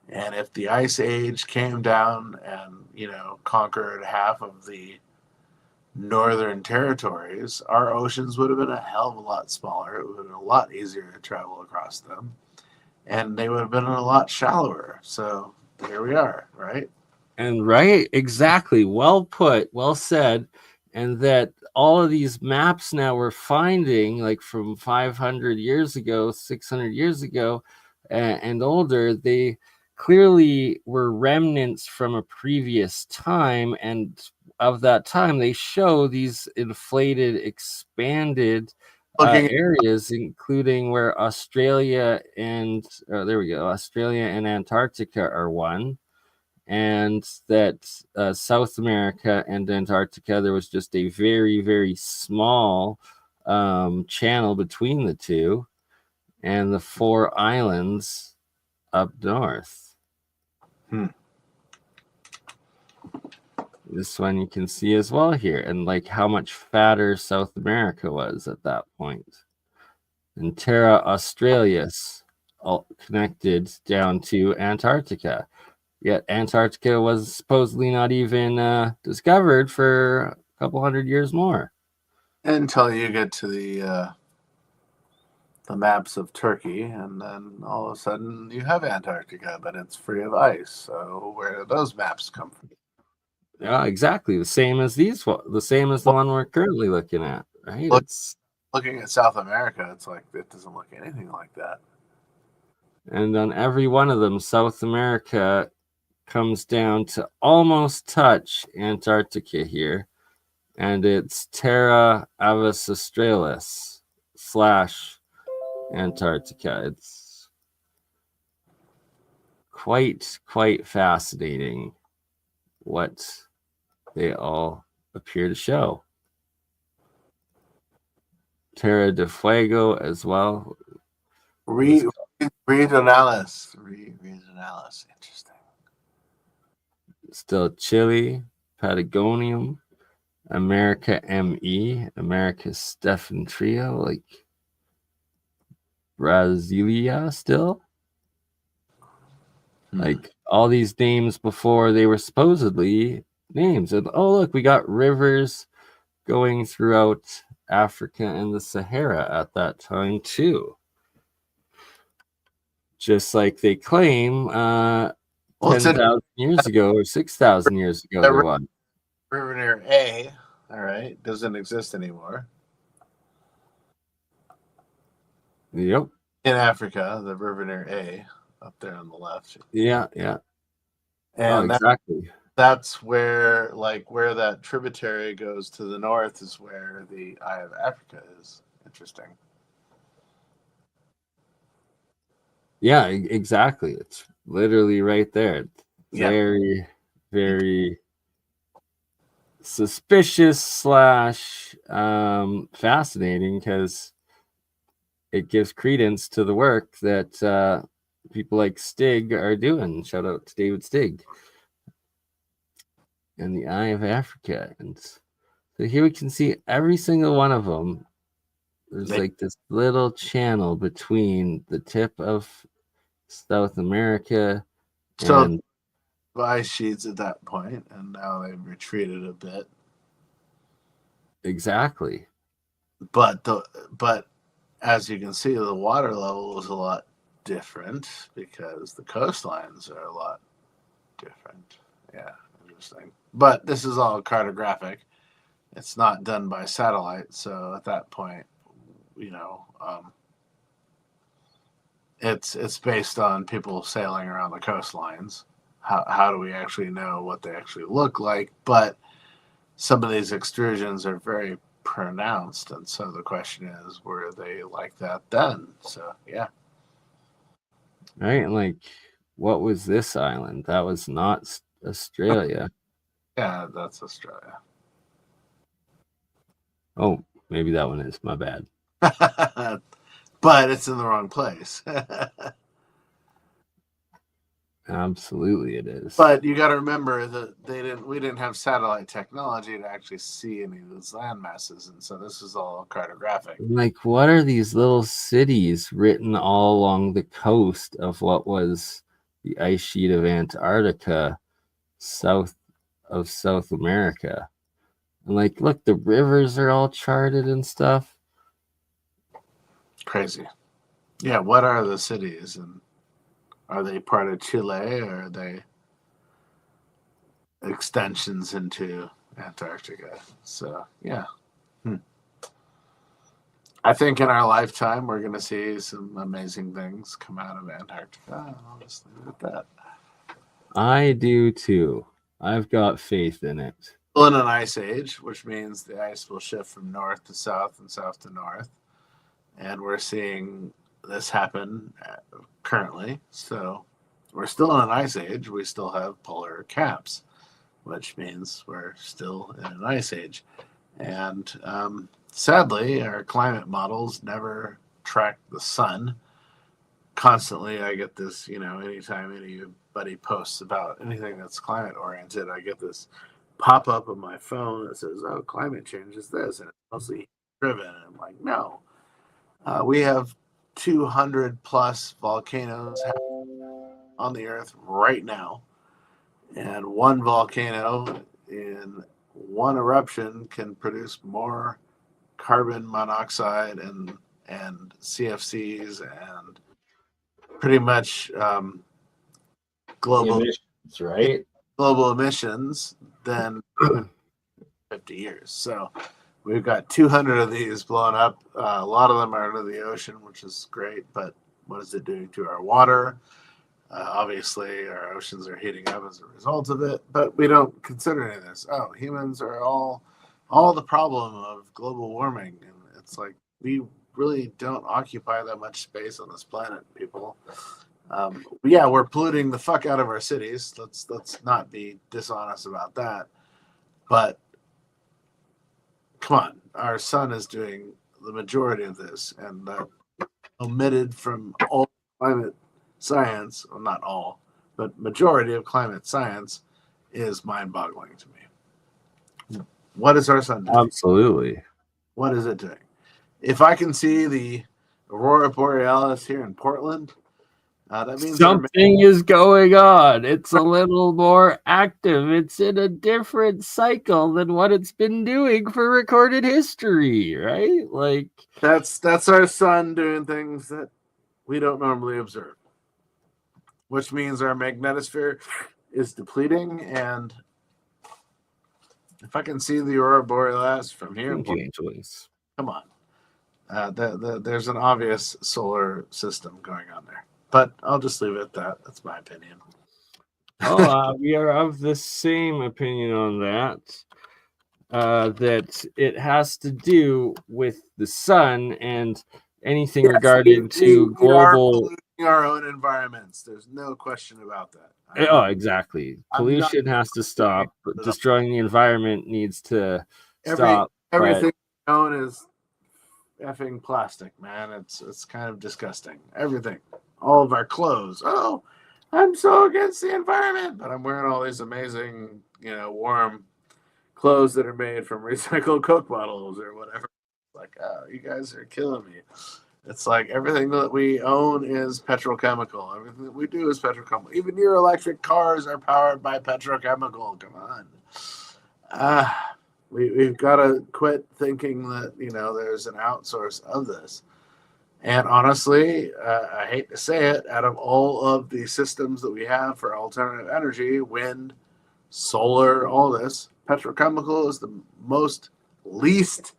And if the Ice Age came down and, conquered half of the northern territories, our oceans would have been a hell of a lot smaller. It would have been a lot easier to travel across them, and they would have been a lot shallower. So here we are, right? And right, exactly. Well put, well said. And that all of these maps now we're finding, like from 500 years ago, 600 years ago, and older, they clearly were remnants from a previous time. And of that time, they show these inflated, expanded areas, including where Australia and Australia and Antarctica are one. And that South America and Antarctica, there was just a very, very small channel between the two, and the 4 islands up north. This one you can see as well here, and like how much fatter South America was at that point. And Terra Australis all connected down to Antarctica. Yet Antarctica was supposedly not even discovered for a couple hundred years more. Until you get to the maps of Turkey, and then all of a sudden you have Antarctica, but it's free of ice. So where do those maps come from? Yeah, exactly. The same as the one we're currently looking at, right? Looking at South America, it's like it doesn't look anything like that. And on every one of them, South America comes down to almost touch Antarctica here, and it's Terra Avis Australis / Antarctica. It's quite fascinating what they all appear to show. Terra de Fuego as well. Regionalis. Interesting. Still Chile, Patagonium, America ME, America Stefan Trio, like Brasilia still. Like all these names before they were supposedly names. And oh, look, we got rivers going throughout Africa and the Sahara at that time too. Just like they claim 10,000 years ago or 6,000 years ago there was. River near A, all right, doesn't exist anymore. Yep. In Africa, the river near A, up there on the left. Yeah. And exactly. That's where that tributary goes to the north is where the Eye of Africa is. Interesting. Yeah, exactly. It's literally right there. It's very, very suspicious / fascinating, because it gives credence to the work that people like Stig are doing. Shout out to David Stig and the Eye of Africa. And so here we can see every single one of them. There's like this little channel between the tip of South America. So ice sheets at that point, and now they've retreated a bit. Exactly. But as you can see, the water level is a lot different because the coastlines are a lot different. Yeah, interesting. But this is all cartographic. It's not done by satellite, so at that point, it's based on people sailing around the coastlines. How do we actually know what they actually look like? But some of these extrusions are very pronounced, and so the question is, were they like that then? So yeah. Right, and like, what was this island? That was not Australia. Yeah, that's Australia. Oh, maybe that one is. My bad. But it's in the wrong place. Absolutely, it is. But you got to remember that we didn't have satellite technology to actually see any of those land masses, and so this is all cartographic. Like, what are these little cities written all along the coast of what was the ice sheet of Antarctica, south of South America? And like, look, the rivers are all charted and stuff. Crazy. Yeah, what are the cities, and are they part of Chile, or are they extensions into Antarctica? So, yeah. I think in our lifetime, we're going to see some amazing things come out of Antarctica. I'll just leave it at that. I do too. I've got faith in it. Still in an ice age, which means the ice will shift from north to south and south to north. And we're seeing this happen currently. So we're still in an ice age. We still have polar caps, which means we're still in an ice age. And sadly, our climate models never track the sun. Constantly, I get this, anytime anybody posts about anything that's climate oriented, I get this pop up on my phone that says, oh, climate change is this, and it's mostly driven. And I'm like, no. We have 200 plus volcanoes on the earth right now. And one volcano in one eruption can produce more carbon monoxide and CFCs and pretty much global emissions, right? Global emissions than 50 years. So we've got 200 of these blowing up. A lot of them are into the ocean, which is great, but what is it doing to our water? Obviously, our oceans are heating up as a result of it, but we don't consider any of this. Oh, humans are all the problem of global warming. And it's like, we really don't occupy that much space on this planet, people. Yeah, we're polluting the fuck out of our cities. Let's not be dishonest about that. But come on, our sun is doing the majority of this, and omitted from all climate science, well, not all, but majority of climate science is mind-boggling to me. What is our sun doing? Absolutely. What is it doing? If I can see the Aurora Borealis here in Portland, that means something is going on. It's a little more active. It's in a different cycle than what it's been doing for recorded history, right? Like, that's our sun doing things that we don't normally observe, which means our magnetosphere is depleting. And if I can see the Aurora Borealis from here, come on. There's an obvious solar system going on there. But I'll just leave it at that. That's my opinion. We are of the same opinion on that. That it has to do with the sun and anything regarding to global. We are our own environments. There's no question about that. Oh, exactly. Pollution has to stop. Destroying the environment needs to stop. Everything known as effing plastic, man. It's kind of disgusting. Everything. All of our clothes. Oh, I'm so against the environment, but I'm wearing all these amazing, warm clothes that are made from recycled Coke bottles or whatever. Like, oh, you guys are killing me. It's like everything that we own is petrochemical. Everything that we do is petrochemical. Even your electric cars are powered by petrochemical. Come on. We've got to quit thinking that, there's an outsource of this. And honestly, I hate to say it, out of all of the systems that we have for alternative energy, wind, solar, all this, petrochemical is the least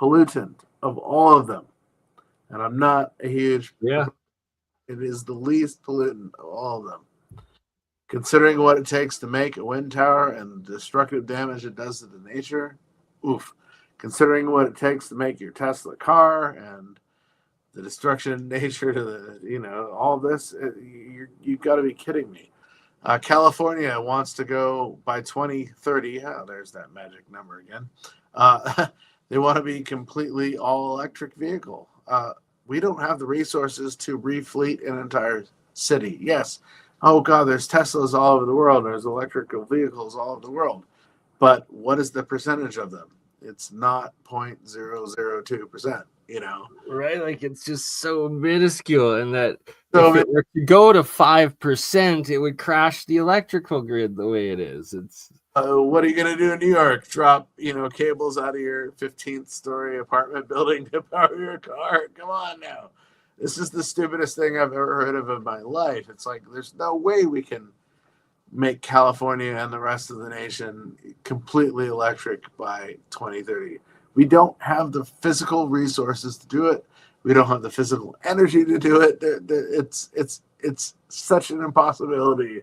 pollutant of all of them. And I'm not a huge... Yeah. It is the least pollutant of all of them. Considering what it takes to make a wind tower and the destructive damage it does to the nature, oof. Considering what it takes to make your Tesla car and the destruction nature to the, all this, you've got to be kidding me. California wants to go by 2030. Oh, there's that magic number again. They want to be completely all electric vehicle. We don't have the resources to refleet an entire city. Yes, oh God, there's Teslas all over the world. There's electrical vehicles all over the world. But what is the percentage of them? It's not 0.002%, you know? Right, like it's just so minuscule, and that So, if it were to go to 5%, it would crash the electrical grid the way it is. It's what are you going to do in New York? Drop, cables out of your 15th story apartment building to power your car? Come on now. This is the stupidest thing I've ever heard of in my life. It's like, there's no way we can make California and the rest of the nation completely electric by 2030. We don't have the physical resources to do it. We don't have the physical energy to do it. It's such an impossibility,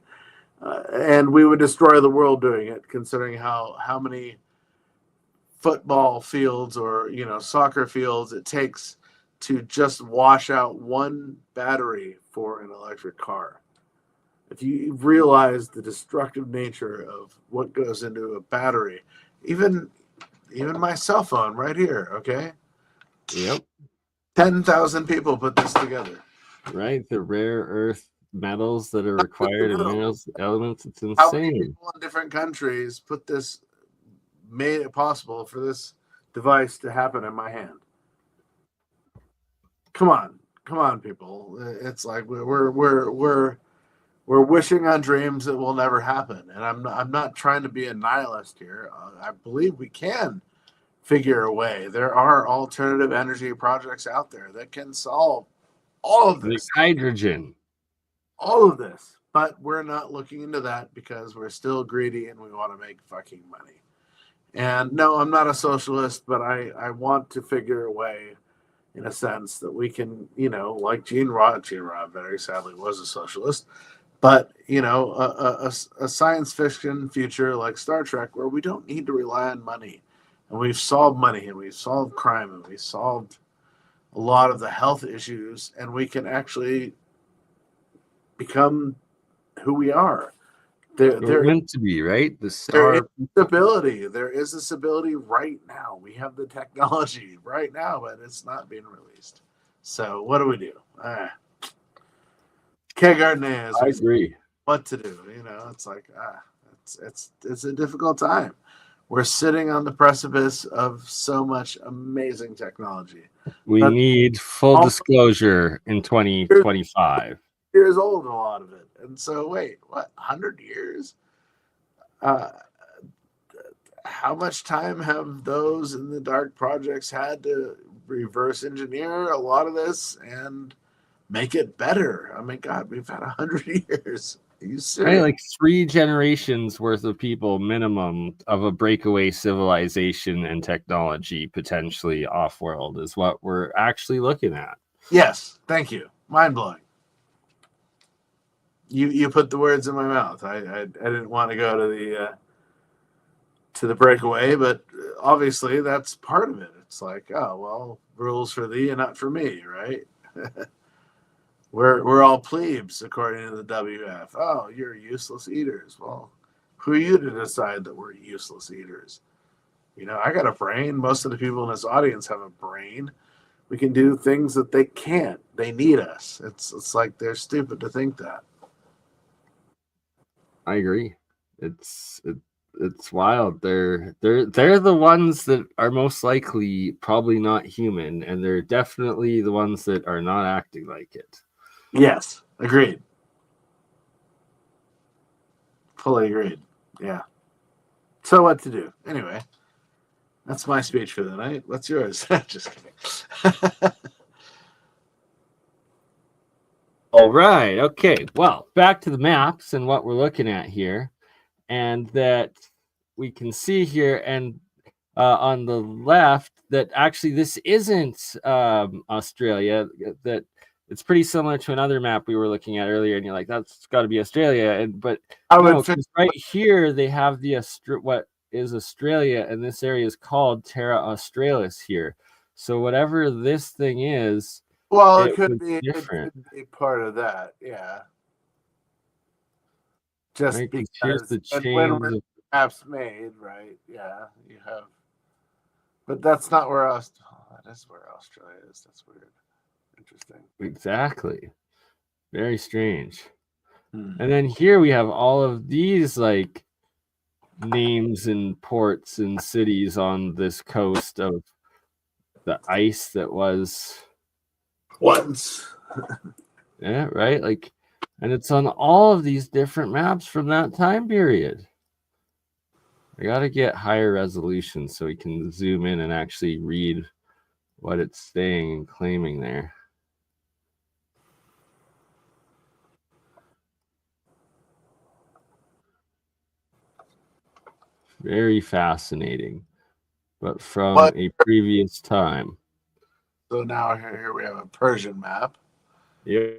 and we would destroy the world doing it. Considering how many football fields or soccer fields it takes to just wash out one battery for an electric car. If you realize the destructive nature of what goes into a battery, even my cell phone right here, okay? Yep. 10,000 people put this together. Right, the rare earth metals that are required in minerals elements. It's How many insane. people in different countries made it possible for this device to happen in my hand? Come on, people. It's like we're wishing on dreams that will never happen. And I'm not trying to be a nihilist here. I believe we can figure a way. There are alternative energy projects out there that can solve all of Like this. hydrogen. All of this. But we're not looking into that because we're still greedy and we want to make fucking money. And no, I'm not a socialist, but I want to figure a way, in a sense, that we can, like Gene Rod very sadly was a socialist, but a science fiction future like Star Trek where we don't need to rely on money, and we've solved money, and we've solved crime, and we've solved a lot of the health issues, and we can actually become who we are. We're meant to be, right? The There star. is stability. There is a stability right now. We have the technology right now, but it's not being released. So what do we do? K-Garden I agree. what to do. It's like it's a difficult time. We're sitting on the precipice of so much amazing technology. We But need full disclosure in 2025. Years old, a lot of it. And so, wait, what? 100 years? How much time have those in the dark projects had to reverse engineer a lot of this and make it better? I mean, God, we've had 100 years. Are you serious? Right, like 3 generations worth of people minimum of a breakaway civilization and technology potentially off-world is what we're actually looking at. Yes, thank you. Mind-blowing. You put the words in my mouth. I didn't want to go to the breakaway, but obviously that's part of it. It's like, oh well, rules for thee and not for me, right? We're all plebes according to the WF. Oh, you're useless eaters. Well, who are you to decide that we're useless eaters? I got a brain. Most of the people in this audience have a brain. We can do things that they can't. They need us. It's like they're stupid to think that. I agree. It's wild. They're the ones that are most likely probably not human, and they're definitely the ones that are not acting like it. Yes, agreed. Fully agreed. Yeah. So what to do? Anyway, that's my speech for the night. What's yours? Just kidding. All right. Okay. Well, back to the maps and what we're looking at here, and that we can see here, and on the left, that actually this isn't Australia. That it's pretty similar to another map we were looking at earlier, and you're like, that's got to be Australia. But no, 'cause right here they have the what is Australia, and this area is called Terra Australis here. So whatever this thing is. Well, it could be different. a part of that, yeah. Just right, because here's the when chains. maps made, right? Yeah, you have. But that's not where that is where Australia is. That's weird. Interesting. Exactly. Very strange. And then here we have all of these like names and ports and cities on this coast of the ice that was Once. yeah, right? Like, and it's on all of these different maps from that time period. I got to get higher resolution so we can zoom in and actually read what it's saying and claiming there. Very fascinating, but from a previous time. So now here we have a Persian map. Yeah.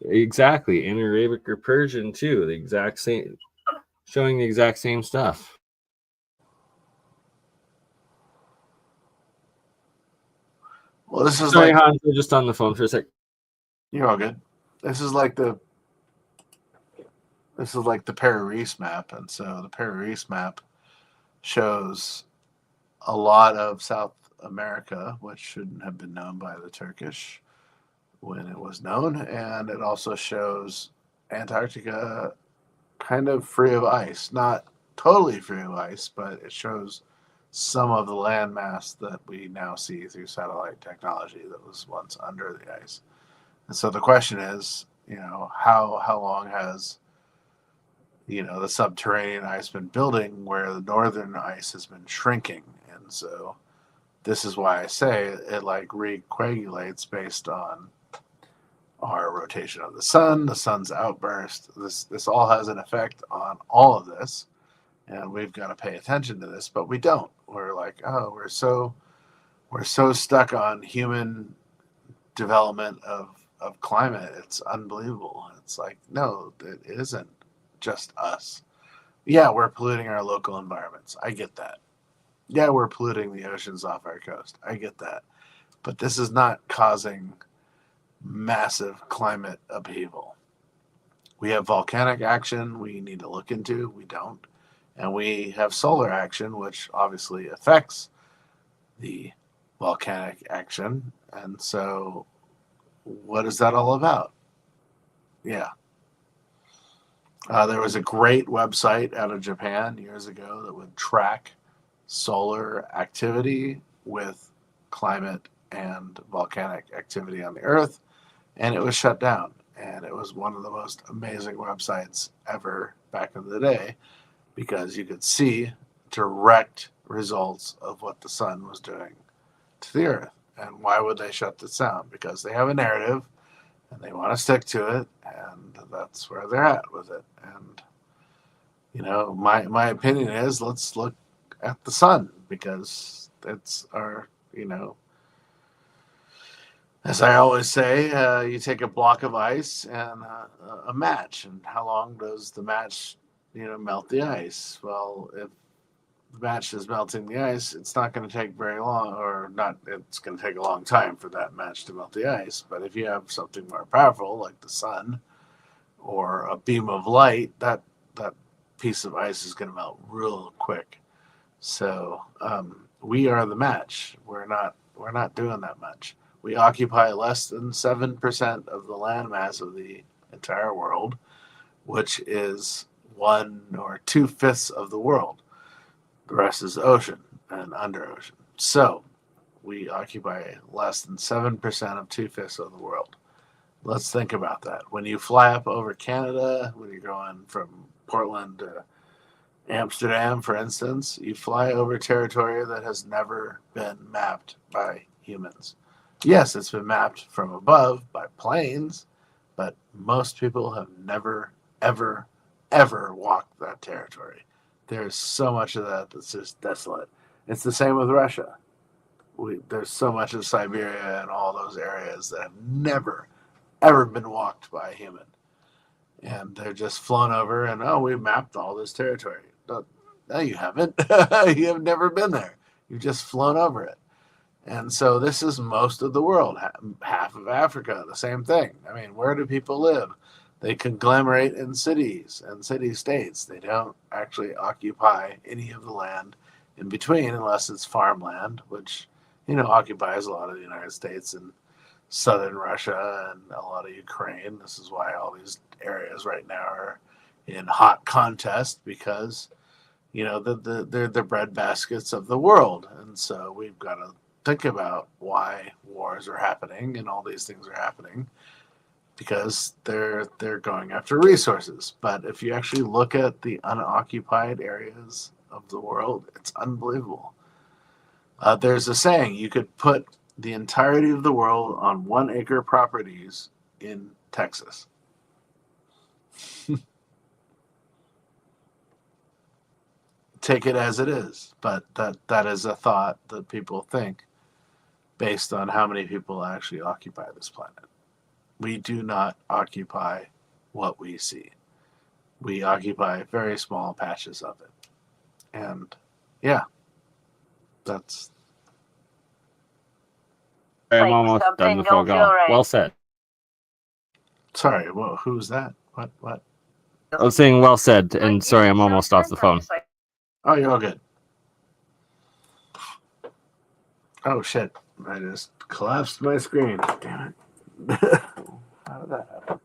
Exactly. In Arabic or Persian too. The exact same, showing the exact same stuff. Well, this is Sorry, like Hans, we're just on the phone for a sec. you're all good. This is like the Paris map, and so the Paris map shows a lot of South America, which shouldn't have been known by the Turkish when it was known, and it also shows Antarctica kind of free of ice, not totally free of ice, but it shows some of the landmass that we now see through satellite technology that was once under the ice. And so the question is, how long has the subterranean ice been building where the northern ice has been shrinking? And so this is why I say it like recoagulates based on our rotation of the sun's outburst. This all has an effect on all of this, and we've got to pay attention to this, but we don't. We're like, oh, we're so stuck on human development of climate. It's unbelievable. It's like, no, it isn't just us. Yeah, we're polluting our local environments. I get that. Yeah, we're polluting the oceans off our coast. I get that. But this is not causing massive climate upheaval. We have volcanic action we need to look into. We don't. And we have solar action, which obviously affects the volcanic action. And so, what is that all about? Yeah. There was a great website out of Japan years ago that would track solar activity with climate and volcanic activity on the Earth, and it was shut down. And it was one of the most amazing websites ever back in the day because you could see direct results of what the sun was doing to the Earth. And why would they shut this down? Because they have a narrative and they want to stick to it, and that's where they're at with it. And my opinion is let's look at the sun because it's our as I always say, you take a block of ice and a match, and how long does the match melt the ice? Well, if the match is melting the ice, it's not going to take very long, or not. It's going to take a long time for that match to melt the ice. But if you have something more powerful, like the sun or a beam of light, that piece of ice is going to melt real quick. So we are the match. We're not doing that much. We occupy less than 7% of the landmass of the entire world, which is 1 or 2/5 of the world. The rest is ocean and under ocean. So we occupy less than 7% of 2/5 of the world. Let's think about that. When you fly up over Canada, when you're going from Portland to Amsterdam, for instance, you fly over territory that has never been mapped by humans. Yes, it's been mapped from above by planes, but most people have never, ever, ever walked that territory. There's so much of that that's just desolate. It's the same with Russia. There's so much of Siberia and all those areas that have never, ever been walked by a human. And they're just flown over and, oh, we mapped all this territory. No, you haven't. You have never been there. You've just flown over it. And so this is most of the world, half of Africa, the same thing. I mean, where do people live? They conglomerate in cities and city-states. They don't actually occupy any of the land in between unless it's farmland, which, occupies a lot of the United States and southern Russia and a lot of Ukraine. This is why all these areas right now are in hot contest, because they're the bread baskets of the world, and so we've got to think about why wars are happening and all these things are happening, because they're going after resources. But if you actually look at the unoccupied areas of the world, it's unbelievable. There's a saying: you could put the entirety of the world on 1 acre properties in Texas. Take it as it is, but that is a thought that people think based on how many people actually occupy this planet. We do not occupy what we see. We occupy very small patches of it. And yeah, that's... I'm Like almost done something the don't phone feel call. right. Well said. Sorry, who's that? What? I was saying well said, and sorry, I'm almost off the phone. Oh, you're all good. Oh, shit. I just collapsed my screen. Damn it. How did that happen?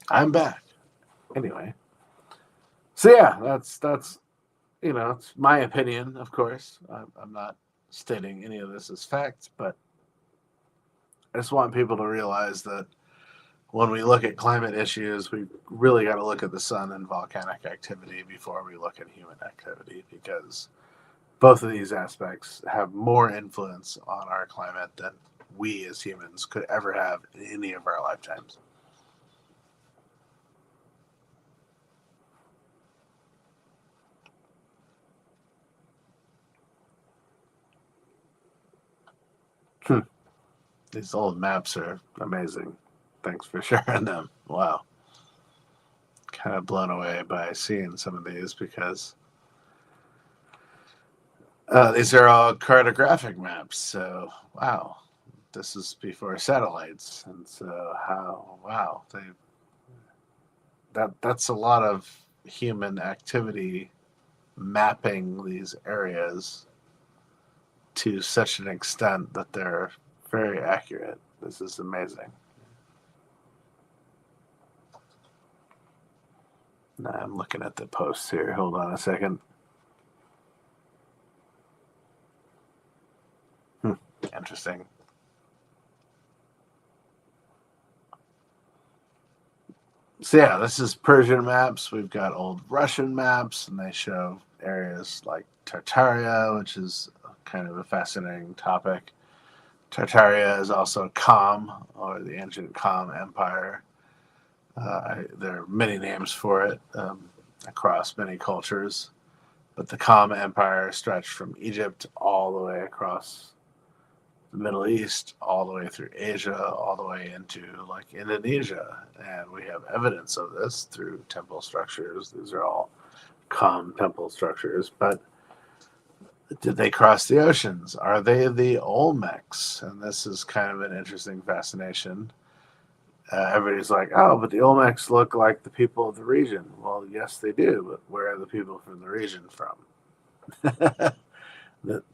I'm back. Anyway. So yeah, that's it's my opinion, of course. I'm not stating any of this as fact, but I just want people to realize that when we look at climate issues, we really got to look at the sun and volcanic activity before we look at human activity, because both of these aspects have more influence on our climate than we as humans could ever have in any of our lifetimes. These old maps are amazing. Thanks for sharing them. Wow. Kind of blown away by seeing some of these, because these are all cartographic maps. So, wow. This is before satellites. And so that's a lot of human activity mapping these areas to such an extent that they're very accurate. This is amazing. Now I'm looking at the posts here. Hold on a second. Interesting. So yeah, this is Persian maps. We've got old Russian maps, and they show areas like Tartaria, which is kind of a fascinating topic. Tartaria is also Kham, or the ancient Kham Empire. There are many names for it across many cultures, but the Kham Empire stretched from Egypt all the way across the Middle East, all the way through Asia, all the way into like Indonesia, and we have evidence of this through temple structures. These are all Kham temple structures, but did they cross the oceans? Are they the Olmecs? And this is kind of an interesting fascination. Everybody's like, oh, but the Olmecs look like the people of the region. Well, yes, they do, but where are the people from the region from?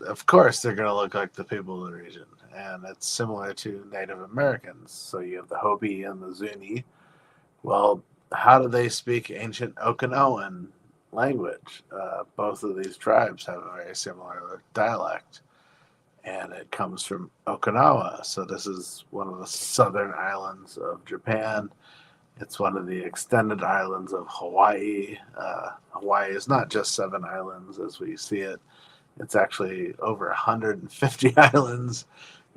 Of course, they're going to look like the people of the region. And it's similar to Native Americans. So you have the Hopi and the Zuni. Well, how do they speak ancient Okinawan language? Both of these tribes have a very similar dialect, and it comes from Okinawa. So this is one of the southern islands of Japan. It's one of the extended islands of Hawaii. Hawaii is not just 7 islands as we see it. It's actually over 150 islands.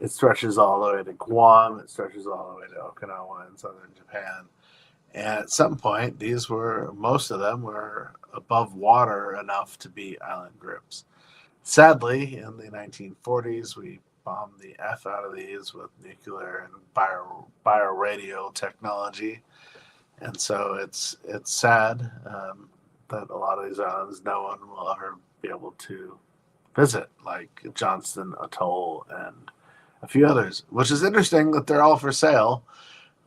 It stretches all the way to Guam. It stretches all the way to Okinawa in southern Japan. And at some point, most of them were above water enough to be island groups. Sadly, in the 1940s, we bombed the F out of these with nuclear and bioradio technology. And so it's sad that a lot of these islands no one will ever be able to visit, like Johnston Atoll and a few others, which is interesting that they're all for sale.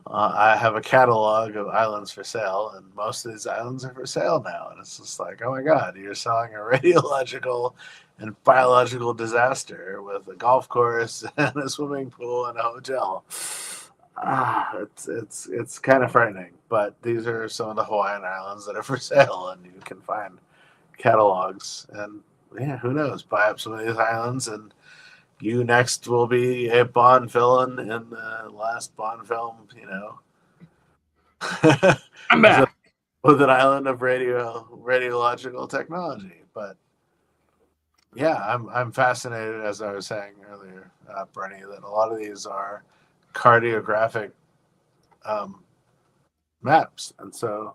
I have a catalog of islands for sale, and most of these islands are for sale now. And it's just like, oh my God, you're selling a radiological and biological disaster with a golf course and a swimming pool and a hotel. It's kind of frightening. But these are some of the Hawaiian islands that are for sale, and you can find catalogs. And yeah, who knows? Buy up some of these islands, and you next will be a Bond villain in the last Bond film, I'm with, a, back. with an island of radiological technology. But yeah, I'm fascinated, as I was saying earlier, Bernie, that a lot of these are cartographic maps, and so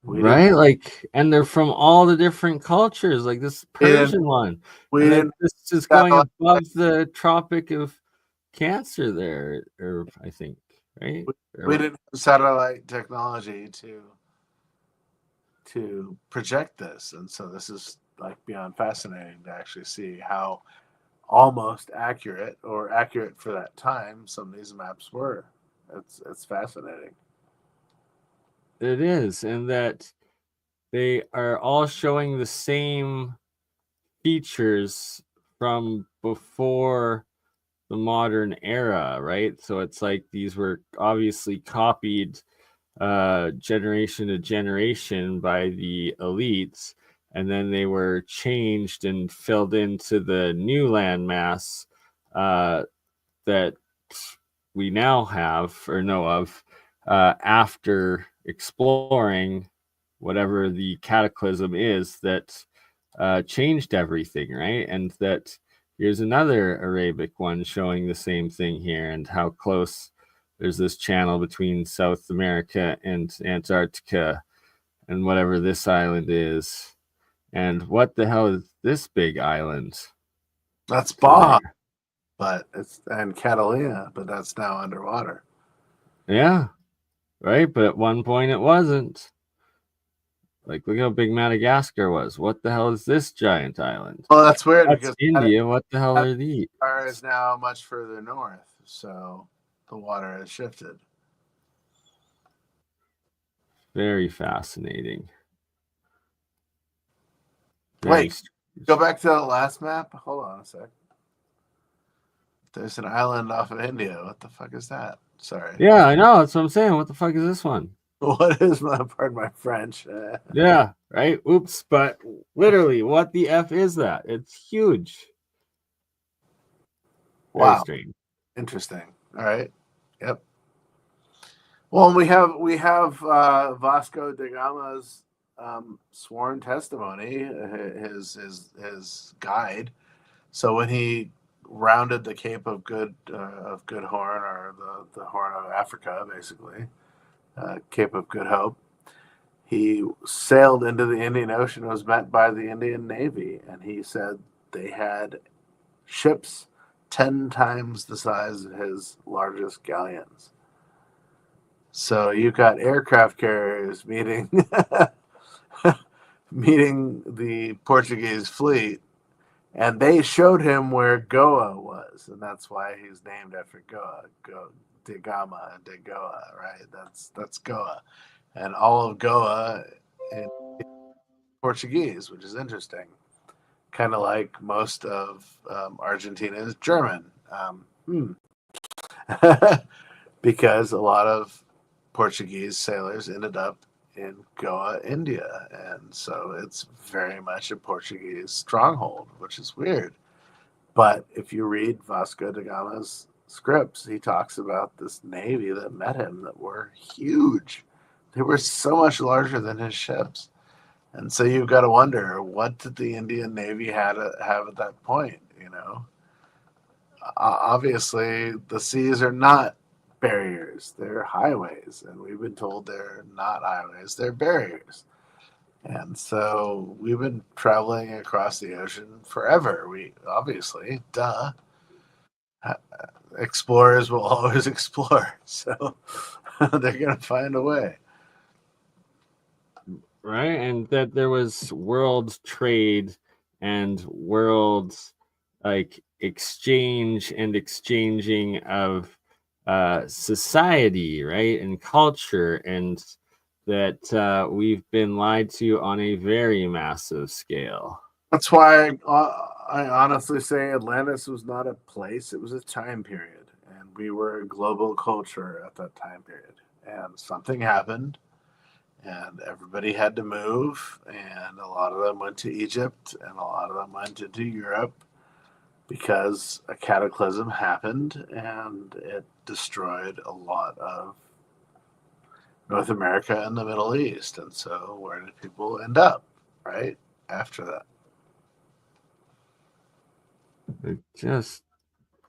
we didn't Right, like, and they're from all the different cultures, like this we didn't Persian one, we and that didn't this is going satellite, above the Tropic of Cancer there, or I think, right? we Or didn't have satellite technology to project this, and so this is like beyond fascinating to actually see how almost accurate or accurate for that time some of these maps were. It's fascinating. it is, and that they are all showing the same features from before the modern era, right? So it's like these were obviously copied generation to generation by the elites, and then they were changed and filled into the new landmass that we now have or know of after exploring whatever the cataclysm is that changed everything, right? And that here's another Arabic one showing the same thing here, and how close there's this channel between South America and Antarctica and whatever this island is. And what the hell is this big island That's to Baja, there? but it's and Catalina, but that's now underwater. Yeah, right. But at one point it wasn't. Like, look how big Madagascar was. What the hell is this giant island? Well, that's weird That's because India. What the hell are these? Madagascar is now much further north, so the water has shifted. Very fascinating. Very Wait, strange. go back to the last map. Hold on a sec. There's an island off of India. What the fuck is that? Sorry. Yeah, I know. That's what I'm saying. What the fuck is this one? What is my pardon my French? Yeah, right. Oops. But literally, what the F is that? It's huge. Very Wow, strange. interesting. All right. Yep. Well, we have Vasco da Gama's sworn testimony, his guide. So when he rounded the Cape of Good Horn, or the Horn of Africa, basically, Cape of Good Hope, he sailed into the Indian Ocean and was met by the Indian Navy, and he said they had ships 10 times the size of his largest galleons. So you've got aircraft carriers meeting meeting the Portuguese fleet, and they showed him where Goa was, and that's why he's named after Goa, de Gama, de Goa, right? That's Goa, and all of Goa in Portuguese, which is interesting. Kind of like most of Argentina is German, because a lot of Portuguese sailors ended up in Goa, India, and so it's very much a Portuguese stronghold, which is weird. But if you read Vasco da Gama's scripts, he talks about this navy that met him that were huge. They were so much larger than his ships. And so you've got to wonder, what did the Indian Navy have at that point? Obviously, the seas are not barriers; they're highways, and we've been told they're not highways; they're barriers. And so we've been traveling across the ocean forever. We obviously, duh, explorers will always explore, so they're gonna find a way. Right. And that there was world trade and world like exchange and exchanging of society, right, and culture, and that we've been lied to on a very massive scale. That's why I honestly say Atlantis was not a place, it was a time period. And we were a global culture at that time period. And something happened, and everybody had to move. And a lot of them went to Egypt, and a lot of them went into Europe because a cataclysm happened and it destroyed a lot of North America and the Middle East. And so, where did people end up, right? After that. It just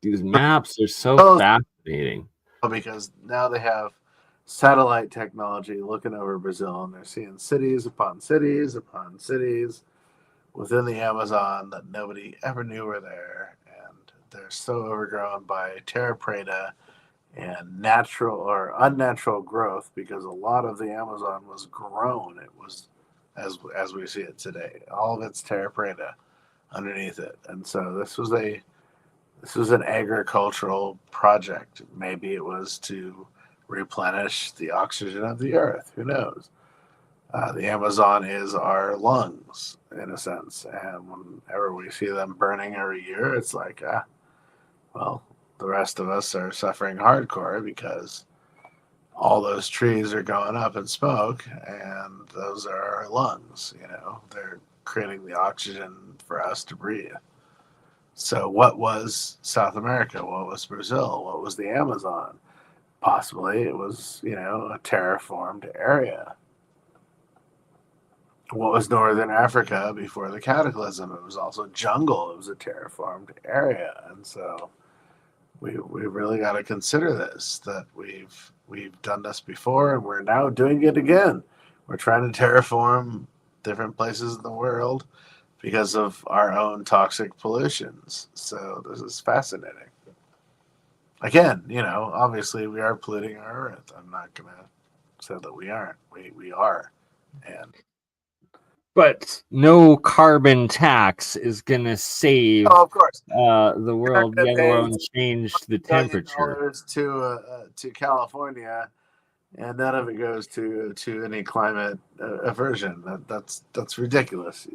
these maps are so Oh, fascinating. because now they have satellite technology looking over Brazil, and they're seeing cities upon cities upon cities within the Amazon that nobody ever knew were there, and they're so overgrown by terra preta and natural or unnatural growth, because a lot of the Amazon was grown. It was as we see it today. All of it's terra preta underneath it, and so this was an agricultural project. Maybe it was to replenish the oxygen of the earth. Who knows? The Amazon is our lungs, in a sense. And whenever we see them burning every year, it's like, well, the rest of us are suffering hardcore because all those trees are going up in smoke, and those are our lungs. They're creating the oxygen for us to breathe. So what was South America? What was Brazil? What was the Amazon? Possibly it was, a terraformed area. What was Northern Africa before the cataclysm? It was also jungle. It was a terraformed area. And so we really got to consider this, that we've done this before and we're now doing it again. We're trying to terraform different places in the world because of our own toxic pollutions. So this is fascinating. Again, obviously we are polluting our earth. I'm not going to say that we aren't. We are. But no carbon tax is going to save of course, the world, gonna let pay alone change the temperature. $1 to California, and none of it goes to any climate aversion. That's ridiculous.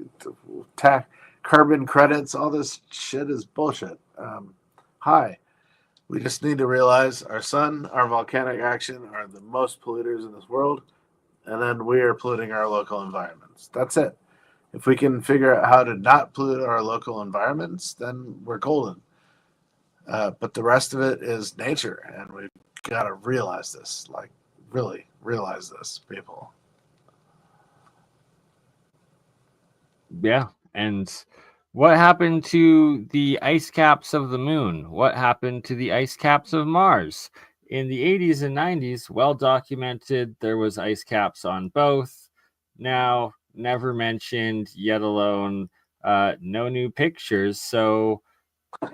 Carbon credits, all this shit is bullshit. Hi, we just need to realize our sun, our volcanic action are the most polluters in this world, and then we are polluting our local environments. That's it. If we can figure out how to not pollute our local environments, then we're golden. But the rest of it is nature, and we've got to realize this. Like, really realize this, people. Yeah. And what happened to the ice caps of the moon? What happened to the ice caps of Mars? In the 80s and 90s, well documented, there was ice caps on both. Now, never mentioned, yet alone no new pictures. So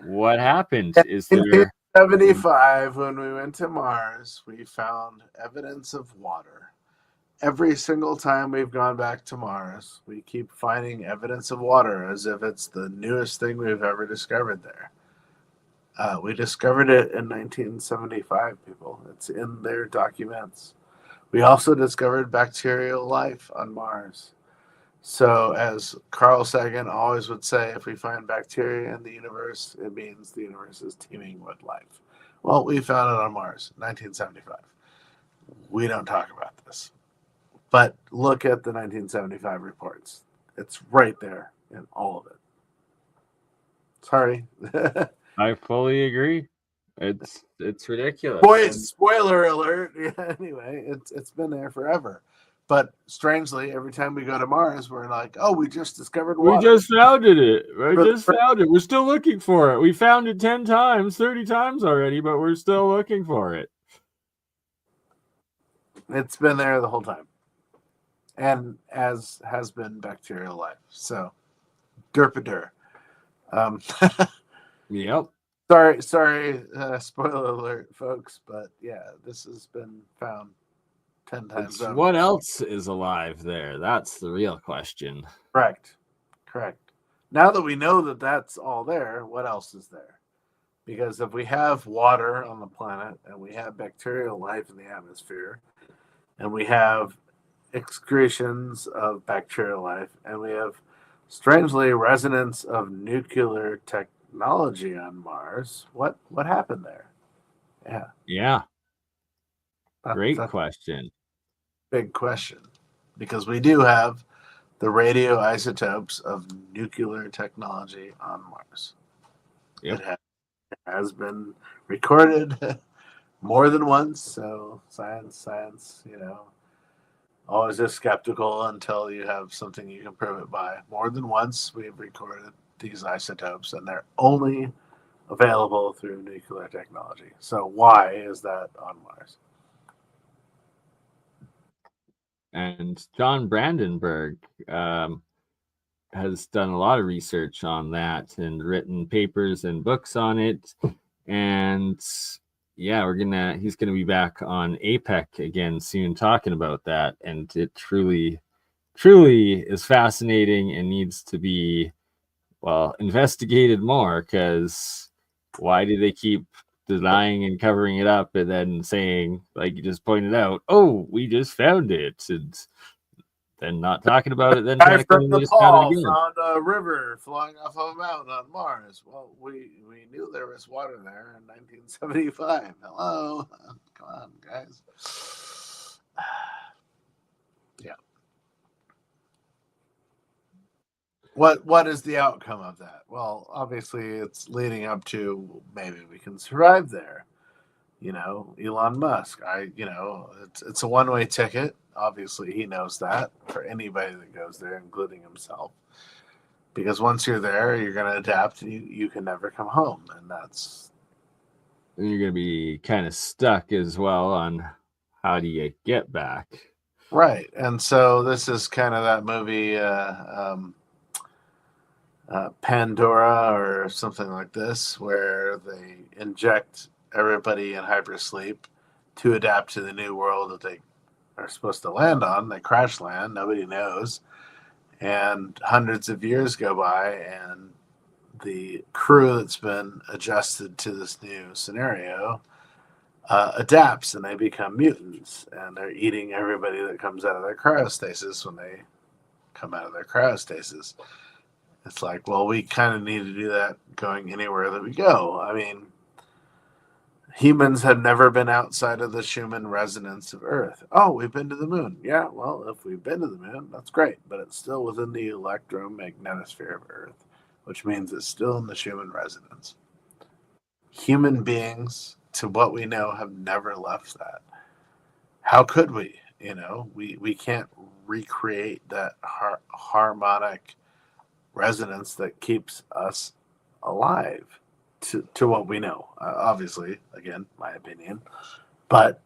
what happened? Is there 1975, when we went to Mars, we found evidence of water. Every single time we've gone back to Mars, we keep finding evidence of water as if it's the newest thing we've ever discovered there. We discovered it in 1975, people. It's in their documents. We also discovered bacterial life on Mars. So, as Carl Sagan always would say, if we find bacteria in the universe, it means the universe is teeming with life. Well, we found it on Mars, 1975. We don't talk about this. But look at the 1975 reports. It's right there in all of it. Sorry. I fully agree. It's ridiculous. Spoiler alert. Yeah, anyway, it's been there forever. But strangely, every time we go to Mars, we're like, oh, we just discovered water. We just found it. We're still looking for it. We found it 10 times, 30 times already, but we're still looking for it. It's been there the whole time. And as has been bacterial life. So, derpadur. Yep. Sorry, spoiler alert, folks. But yeah, this has been found 10 times over. What else is alive there? That's the real question. Correct. Now that we know that that's all there, what else is there? Because if we have water on the planet and we have bacterial life in the atmosphere and we have excretions of bacterial life and we have strangely resonance of nuclear technology on Mars, what happened there? Yeah, Yeah. Great that's a question. big question because we do have the radioisotopes of nuclear technology on Mars. Yep. It has been recorded more than once. So science, always is skeptical until you have something you can prove it by. More than once, we've recorded these isotopes, and they're only available through nuclear technology. So why is that on Mars? And John Brandenburg has done a lot of research on that and written papers and books on it. And yeah, he's gonna be back on APEC again soon talking about that. And it truly is fascinating and needs to be investigated more, because why do they keep denying and covering it up and then saying, like you just pointed out, oh, we just found it, and then not talking about it, then Guy from claiming they just found it Nepal again. found a river flowing off of a mountain on Mars. Well, we knew there was water there in 1975. Hello, come on, guys. Yeah. What is the outcome of that? Well, obviously, it's leading up to maybe we can survive there. Elon Musk. It's a one-way ticket. Obviously, he knows that for anybody that goes there, including himself. Because once you're there, you're going to adapt. And you can never come home, and that's. And you're going to be kind of stuck as well on how do you get back. Right, and so this is kind of that movie Pandora or something like this, where they inject everybody in hypersleep to adapt to the new world that they are supposed to land on. They crash land, nobody knows, and hundreds of years go by, and the crew that's been adjusted to this new scenario adapts, and they become mutants, and they're eating everybody that comes out of their cryostasis when they come out of their cryostasis. It's like, well, we kind of need to do that going anywhere that we go. I mean, humans have never been outside of the Schumann resonance of Earth. Oh, we've been to the moon. Yeah, well, if we've been to the moon, that's great. But it's still within the electromagnetosphere of Earth, which means it's still in the Schumann resonance. Human beings, to what we know, have never left that. How could we? We can't recreate that harmonic resonance that keeps us alive to what we know. Obviously, again, my opinion. But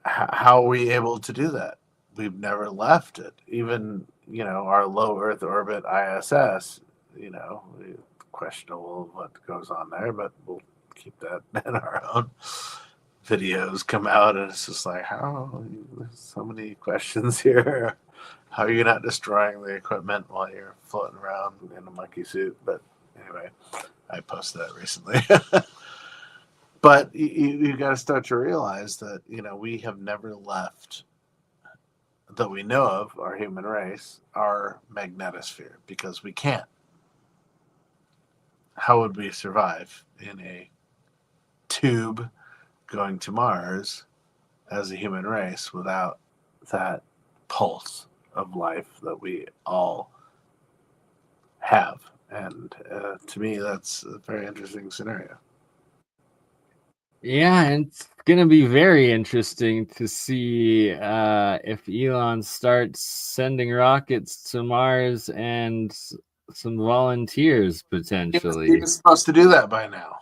how are we able to do that? We've never left it. Even, our low Earth orbit ISS, questionable what goes on there, but we'll keep that in our own. Videos come out, and it's just like, how? There's so many questions here. How are you not destroying the equipment while you're floating around in a monkey suit? But anyway, I posted that recently. But you got to start to realize that, we have never left, that we know of, our human race, our magnetosphere, because we can't. How would we survive in a tube going to Mars as a human race without that pulse of life that we all have? And to me, that's a very interesting scenario. Yeah, and it's gonna be very interesting to see if Elon starts sending rockets to Mars and some volunteers potentially. He was supposed to do that by now.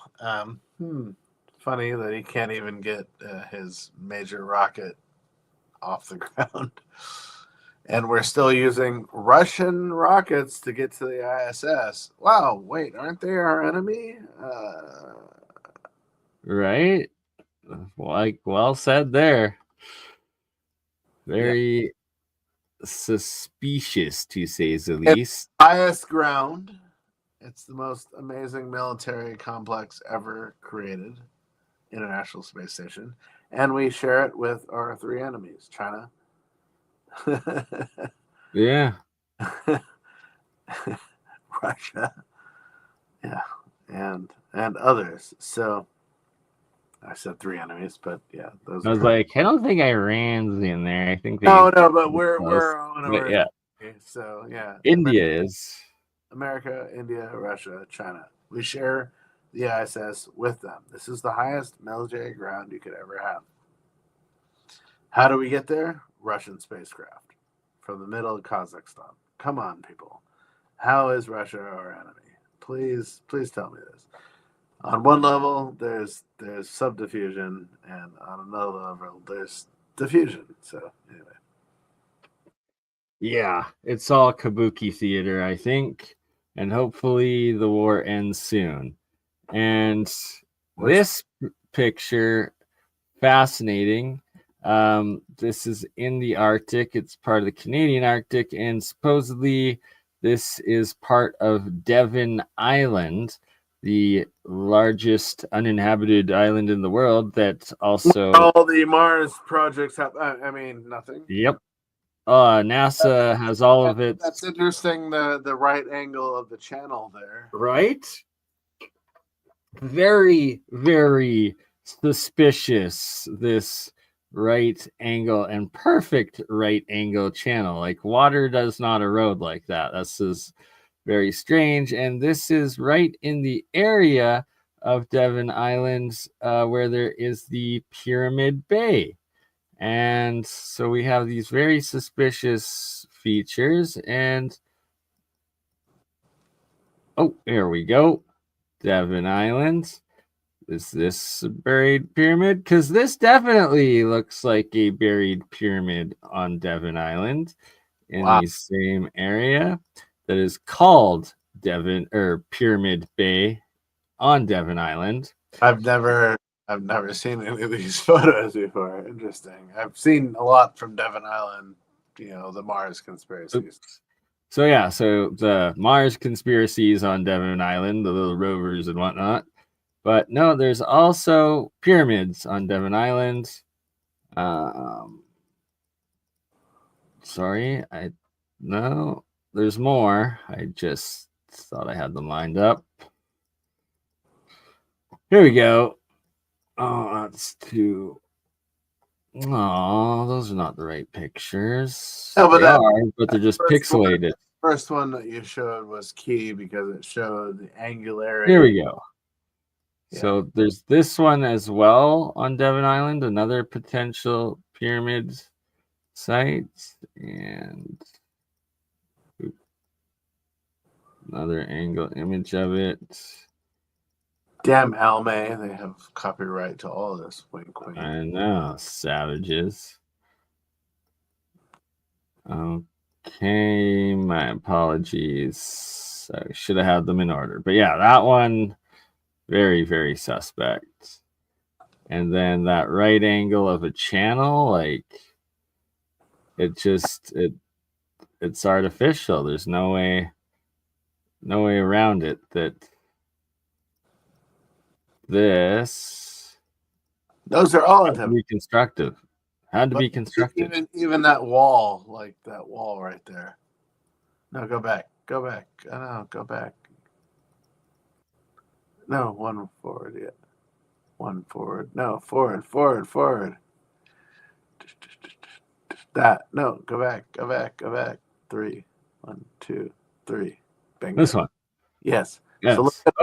Funny that he can't even get his major rocket off the ground. And we're still using Russian rockets to get to the ISS. Wow, wait, aren't they our enemy? Right? Well said there. Very suspicious, to say the least. Highest ground It's the most amazing military complex ever created, International Space Station, and we share it with our three enemies: China, Yeah. Russia, yeah, and others. So I said three enemies, but yeah, those I was are like, I don't think Iran's in there. I think they. no, but we're close. on But our yeah, so yeah, India is. America, India, Russia, China. We share the ISS with them. This is the highest military ground you could ever have. How do we get there? Russian spacecraft from the middle of Kazakhstan. Come on, people. How is Russia our enemy? Please tell me this. On one level, there's subdiffusion, and on another level, there's diffusion. So anyway. Yeah, it's all kabuki theater, I think, and hopefully the war ends soon. And this picture, fascinating. This is in the Arctic. It's part of the Canadian Arctic, and supposedly this is part of Devon Island, the largest uninhabited island in the world. That also all the Mars projects have. I mean, nothing. Yep. NASA has all of it. That's interesting. The right angle of the channel there. Right? Very, very suspicious, this right angle and perfect right angle channel. Like water does not erode like that. This is very strange. And this is right in the area of Devon Islands where there is the Pyramid Bay. And so we have these very suspicious features. And oh, there we go. Devon Island. Is this a buried pyramid? Because this definitely looks like a buried pyramid on Devon Island in the same area that is called Devon or Pyramid Bay on Devon Island. I've never seen any of these photos before. Interesting. I've seen a lot from Devon Island, the Mars conspiracies. Oops. So yeah, so the Mars conspiracies on Devon Island, the little rovers and whatnot. But no, there's also pyramids on Devon Island. Sorry, no, there's more. I just thought I had them lined up. Here we go. Oh, that's too. Oh, those are not the right pictures. No, but but they're just pixelated. First one that you showed was key because it showed the angularity. Here we go. Yeah. So there's this one as well on Devon Island, another potential pyramid site, and another angle image of it. Damn Almay, they have copyright to all of this. Wink, wink. I know, savages. Okay, my apologies. I should have had them in order. But yeah, that one, very, very suspect. And then that right angle of a channel, like it's artificial. There's no way around it that this. Those are all had to be constructive. Had to be constructive. Even that wall, like that wall right there. No, go back. Go back. Oh, no, go back. No, one forward yet. One forward. No, forward. That. No, go back. 3. 1, 2, 3. Bingo. This one. Yes. Yes. So look at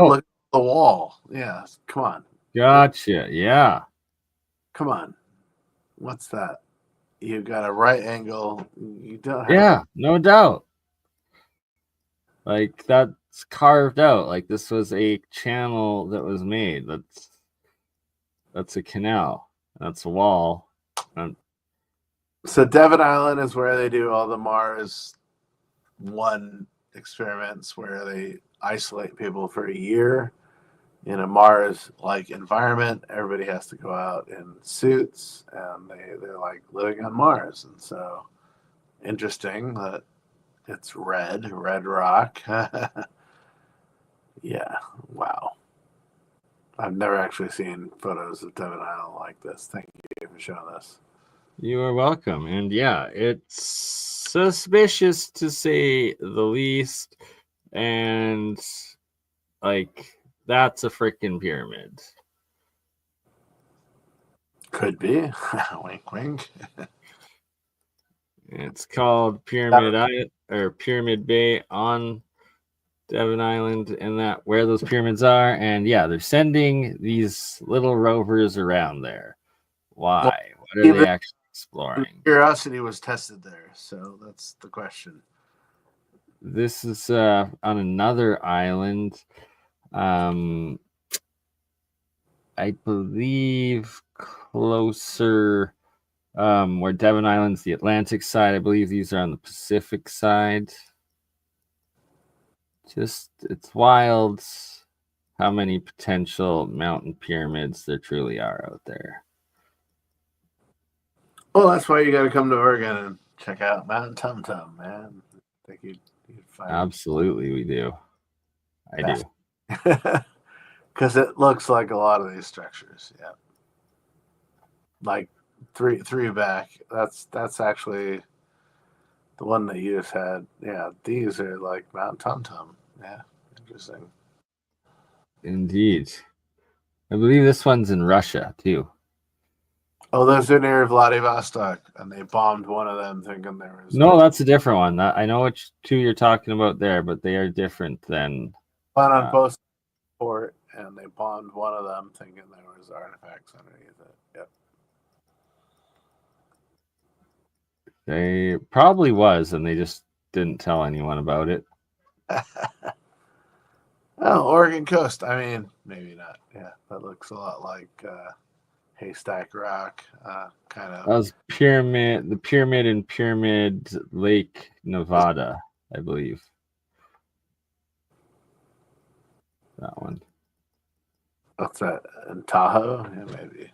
the wall. Yeah. Come on. Gotcha. Yeah. Come on. What's that? You got a right angle. You don't have. Yeah, no doubt. Like that's carved out. Like this was a channel that was made. That's a canal. That's a wall. So Devon Island is where they do all the Mars 1 experiments, where they isolate people for a year in a Mars-like environment. Everybody has to go out in suits, and they're like living on Mars. And so, interesting that it's red rock. Yeah. Wow. I've never actually seen photos of Devon Island like this. Thank you for showing this. You are welcome. And yeah, it's suspicious to say the least. And like, that's a freaking pyramid. Could be. Wink, wink. It's called Pyramid Island or Pyramid Bay on Devon Island, and that where those pyramids are. And yeah, they're sending these little rovers around there. Why? What are they actually exploring? Curiosity was tested there, so that's the question. This is on another island. I believe closer where Devon Island's the Atlantic side. I believe these are on the Pacific side. Just, it's wild how many potential mountain pyramids there truly are out there. Well, that's why you got to come to Oregon and check out Mountain Tum Tum, man. I think you'd find Absolutely, we do. I do. because it looks like a lot of these structures. Yeah, like three back. That's actually the one that you just had. Yeah, these are like Mount Tum Tum. Yeah, interesting. Indeed. I believe this one's in Russia too. Oh, those are near Vladivostok, and they bombed one of them, thinking there was No, that's a different one. I know which two you're talking about there, but they are different than one on both port, and they bombed one of them, thinking there was artifacts underneath it. Yep. They probably was, and they just didn't tell anyone about it. Oh, Oregon coast. I mean, maybe not. Yeah, that looks a lot like Haystack Rock, kind of. That was the pyramid in Pyramid Lake, Nevada, I believe. That one. What's that? In Tahoe? Yeah, maybe.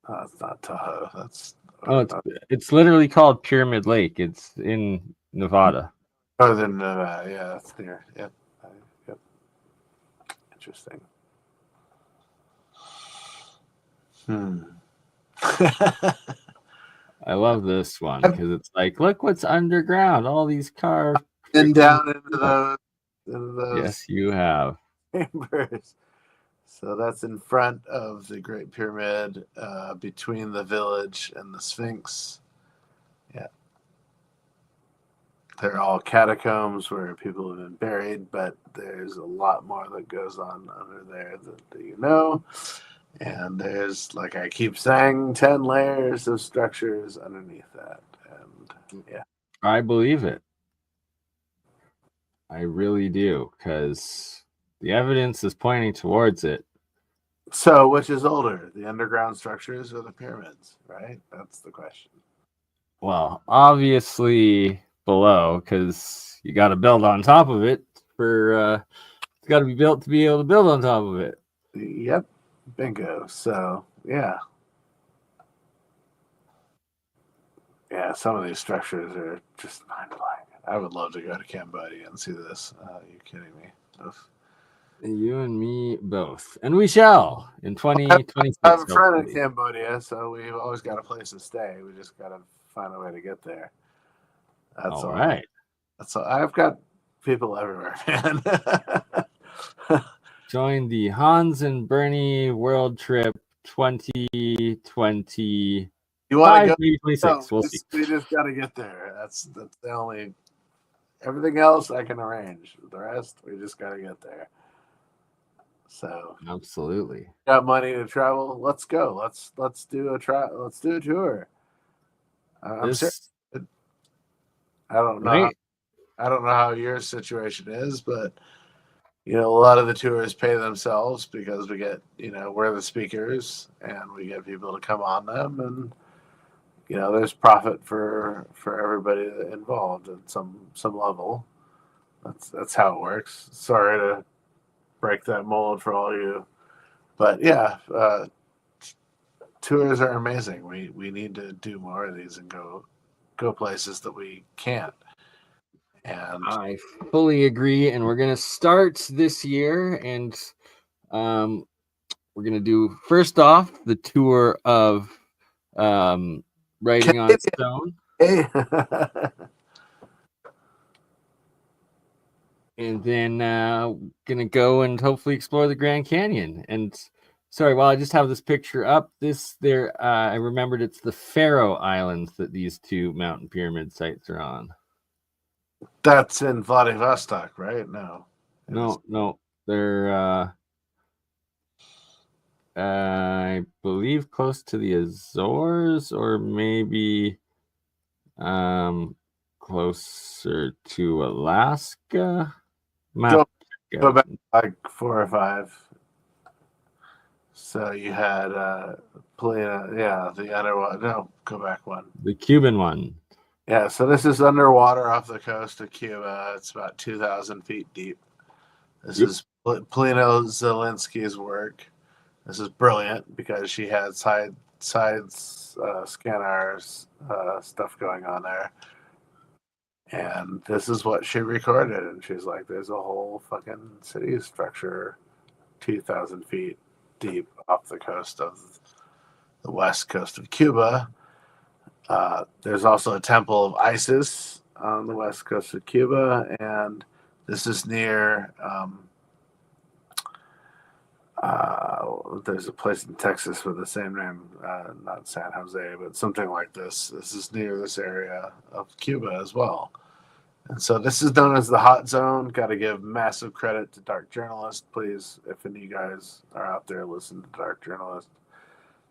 Oh, it's not Tahoe. That's it's literally called Pyramid Lake. It's in Nevada. northern Nevada. Yeah, that's near. Yep. Yep. Interesting. I love this one because it's like, look what's underground. All these carved. Been down into those. Yes, you have. Chambers. So that's in front of the Great Pyramid, between the village and the Sphinx. Yeah. They're all catacombs where people have been buried, but there's a lot more that goes on under there that you know. And there's, like I keep saying, 10 layers of structures underneath that. And yeah. I believe it. I really do, because the evidence is pointing towards it. So, which is older, the underground structures or the pyramids, right? That's the question. Well, obviously below, because you got to build on top of it. It's got to be built to be able to build on top of it. Yep, bingo. So, yeah. Yeah, some of these structures are just mind-blowing. I would love to go to Cambodia and see this. Are you kidding me? Oof. You and me both. And we shall in 2026. I have a friend in Cambodia, so we've always got a place to stay. We just got to find a way to get there. That's all right. That's all. I've got people everywhere, man. Join the Hans and BurnEye World Trip 2020. You want to go? 2026. No, we'll see. We just got to get there. That's the only. Everything else I can arrange. The rest we just got to get there. So absolutely, got money to travel. Let's go. Let's do a Let's do a tour. I'm serious. I don't know. Right? I don't know how your situation is, but a lot of the tours pay themselves because we get, we're the speakers and we get people to come on them, and there's profit for everybody involved at some level. That's how it works. Sorry to break that mold for all you, but yeah, tours are amazing. We need to do more of these and go places that we can't. And I fully agree. And we're going to start this year. And we're going to do, first off, the tour of Writing on Stone. hey, And then gonna go and hopefully explore the Grand Canyon. And sorry, while I just have this picture up, I remembered it's the Faroe Islands that these two mountain pyramid sites are on. that's in Vladivostok, right? No. No, they're I believe close to the Azores, or maybe closer to Alaska. Go back like 4 or 5. So you had Polina, the underwater. No, go back one. The Cuban one. Yeah, so this is underwater off the coast of Cuba. It's about 2,000 feet deep. This is Polina Zelinsky's work. This is brilliant because she had side scanners stuff going on there. And this is what she recorded. And she's like, there's a whole fucking city structure 2,000 feet deep off the coast of the west coast of Cuba. There's also a temple of Isis on the west coast of Cuba. And this is near, there's a place in Texas with the same name, not San Jose, but something like this. This is near this area of Cuba as well. And so this is known as the hot zone. Got to give massive credit to Dark Journalist. Please, if any of you guys are out there, listen to Dark Journalist.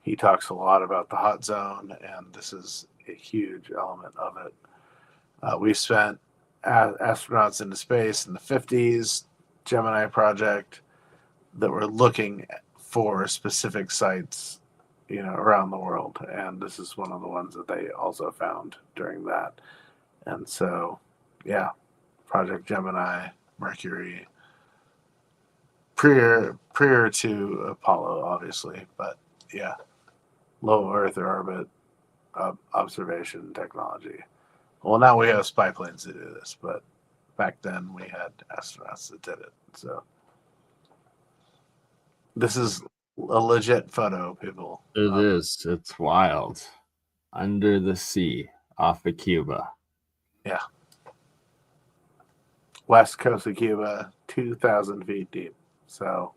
He talks a lot about the hot zone, and this is a huge element of it. We sent astronauts into space in the 50s, Gemini project, that were looking for specific sites, around the world. And this is one of the ones that they also found during that. And so, yeah, Project Gemini, Mercury, prior to Apollo, obviously, but yeah, low Earth orbit observation technology. Well, now we have spy planes to do this, but back then we had astronauts that did it. So this is a legit photo, people. It is. It's wild. Under the sea, off of Cuba. Yeah. West coast of Cuba, 2,000 feet deep. So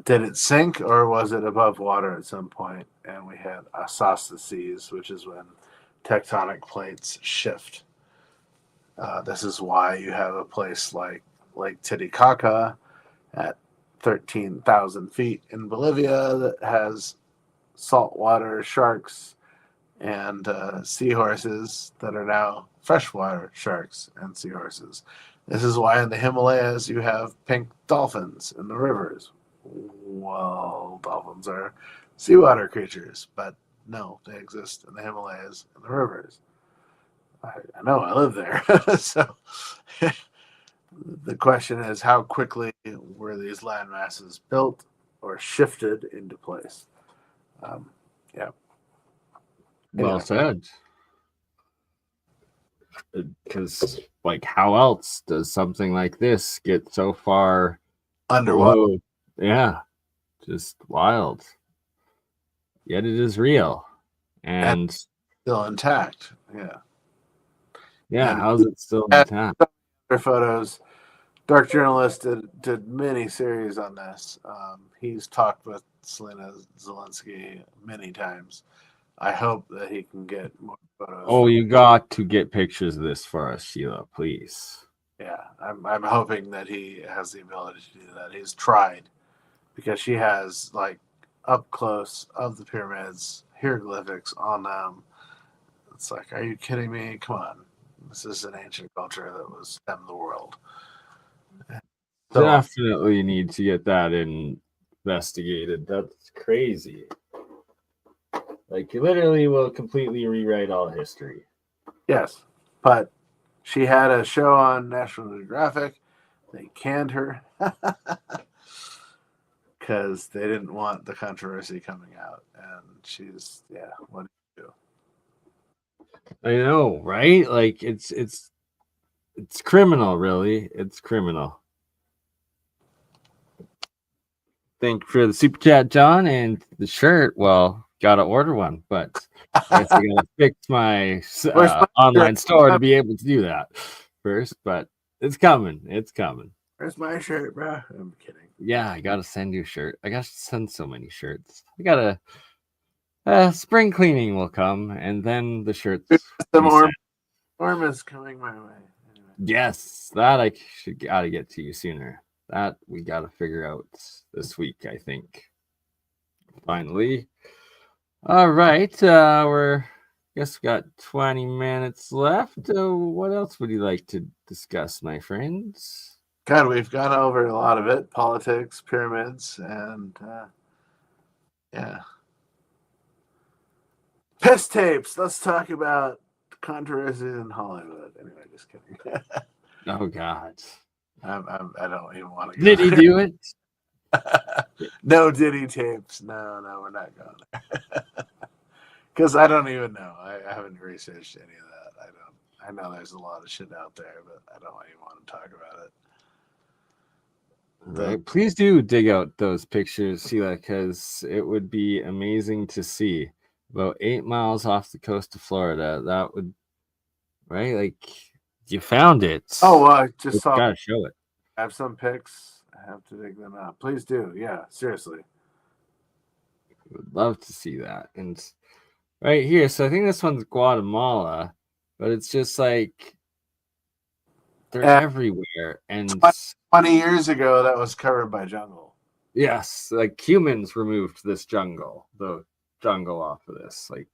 did it sink, or was it above water at some point? And we had isostasy, which is when tectonic plates shift. This is why you have a place like Lake Titicaca at 13,000 feet in Bolivia that has saltwater sharks and seahorses that are now freshwater sharks and seahorses. This is why in the Himalayas you have pink dolphins in the rivers. Well, dolphins are seawater creatures, but no, they exist in the Himalayas and the rivers. I know, I live there. So the question is, how quickly were these land masses built or shifted into place? Yeah. Well said. Because, how else does something like this get so far underwater? below? Yeah, just wild. Yet it is real, and still intact. Yeah. Yeah, how's it still intact? Their photos. Dark Journalist did many series on this. He's talked with Selena Zelinsky many times. I hope that he can get more photos. Oh, you got to get pictures of this for us, Sheila, please. Yeah, I'm hoping that he has the ability to do that. He's tried, because she has up close of the pyramids, hieroglyphics on them. It's like, are you kidding me? Come on. This is an ancient culture that was stemmed the world. So, definitely need to get that investigated. That's crazy. You literally will completely rewrite all history. Yes, but she had a show on National Geographic. They canned her because they didn't want the controversy coming out. And she's, what do you do? I know, right? It's It's criminal, really. It's criminal. Thank you for the super chat, John, and the shirt. Well, gotta order one, but I guess I gotta fix my Where's my online shirt? store to be able to do that first. But it's coming. It's coming. Where's my shirt, bro? I'm kidding. Yeah, I gotta send you a shirt. I gotta send so many shirts. I gotta. Spring cleaning will come, and then the shirts. Some be sent. orm is coming my way. Anyway. Yes, that I should gotta get to you sooner. That we gotta figure out this week, I think. Finally. All right. Guess we got 20 minutes left. What else would you like to discuss, my friends? God, we've gone over a lot of it: politics, pyramids, and yeah, piss tapes. Let's talk about controversies in Hollywood. Anyway, just kidding. Oh God. I don't even want to go Did he there. do it? No Diddy tapes. No, we're not going there. Because I don't even know. I haven't researched any of that. I know there's a lot of shit out there, but I don't even want to talk about it. Right. Please do dig out those pictures, Sheila, because it would be amazing to see. About 8 miles off the coast of Florida. That would, right? Like, you found it. Oh, I just saw. Gotta show it. I have some pics. I have to dig them out. Please do. Yeah, seriously. Would love to see that. And right here, so I think this one's Guatemala, but it's just like they're everywhere. And 20 years ago, that was covered by jungle. yes, like humans removed the jungle off of this. Like,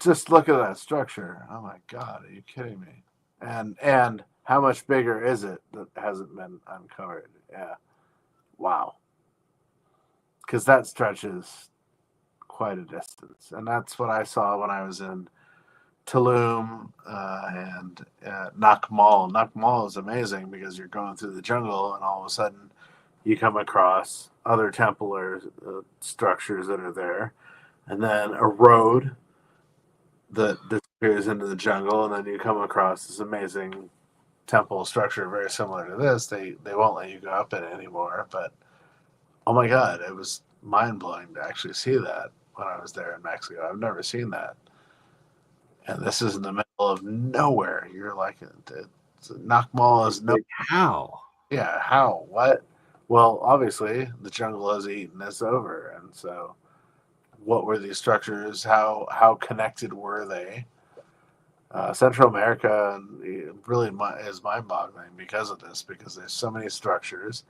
just look at that structure. Oh my God, are you kidding me? And how much bigger is it that hasn't been uncovered? Yeah, wow. Because that stretches quite a distance, and that's what I saw when I was in Tulum and Nakmal. Nakmal is amazing because you're going through the jungle, and all of a sudden you come across other Templar structures that are there, and then a road that disappears into the jungle, and then you come across this amazing temple structure very similar to this. They won't let you go up it anymore, but oh my God, it was mind-blowing to actually see that when I was there in Mexico. I've never seen that. And this is in the middle of nowhere. You're like, Nakmal is no. how? Yeah, how? What? Well, obviously, the jungle has eaten this over. And so, what were these structures? How connected were they? Central America really is mind-boggling because of this, because there's so many structures.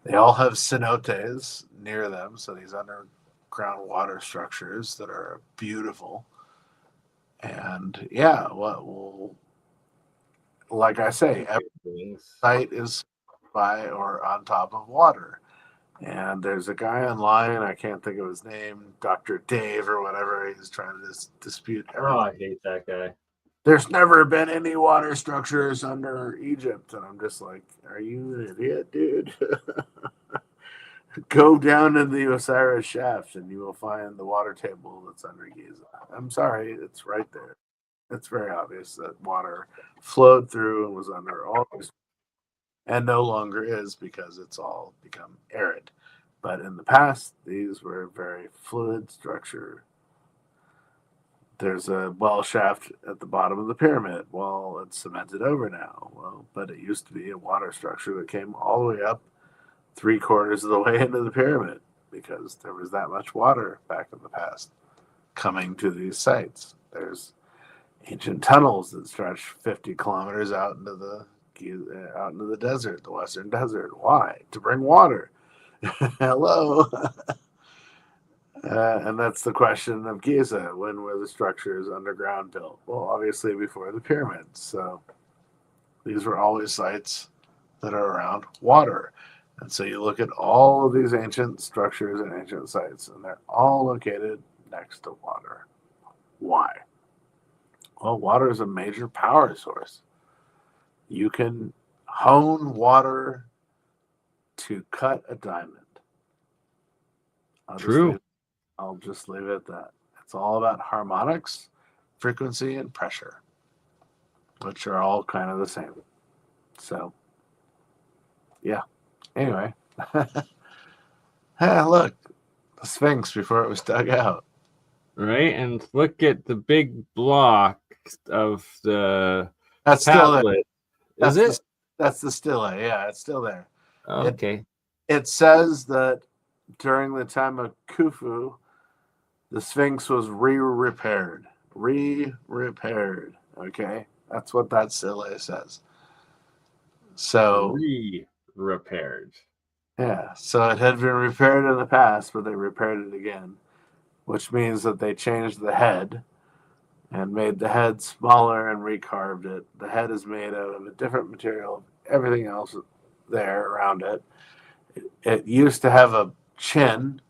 They all have cenotes near them, so these underground water structures that are beautiful. And yeah, like I say, every site is by or on top of water. And there's a guy online, I can't think of his name, Dr. Dave or whatever. He's trying to dispute everything. Oh, I hate that guy. There's never been any water structures under Egypt. And I'm just like, are you an idiot, dude? Go down in the Osiris shaft and you will find the water table that's under Giza. I'm sorry, it's right there. It's very obvious that water flowed through and was under all these, and no longer is because it's all become arid. But in the past, these were very fluid structure. There's a well shaft at the bottom of the pyramid. Well, it's cemented over now. Well, but it used to be a water structure that came all the way up 3/4 of the way into the pyramid because there was that much water back in the past coming to these sites. There's ancient tunnels that stretch 50 kilometers out into the desert, the western desert. Why? To bring water. Hello. And that's the question of Giza. When were the structures underground built? Well, obviously before the pyramids. So these were always sites that are around water. And so you look at all of these ancient structures and ancient sites, and they're all located next to water. Why? Well, water is a major power source. You can hone water to cut a diamond. True. I'll just leave it at that. It's all about harmonics, frequency, and pressure, which are all kind of the same. So, yeah. Anyway, hey, look, the Sphinx before it was dug out. Right, and look at the big block of the That's still there. tablet. That's Is it? that's the stela. Yeah, it's still there. Okay. It says that during the time of Khufu, the Sphinx was repaired. Okay, that's what that stele says. So Repaired. yeah, so it had been repaired in the past, but they repaired it again, which means that they changed the head and made the head smaller and recarved it. The head is made out of a different material. Everything else there around it. It used to have a chin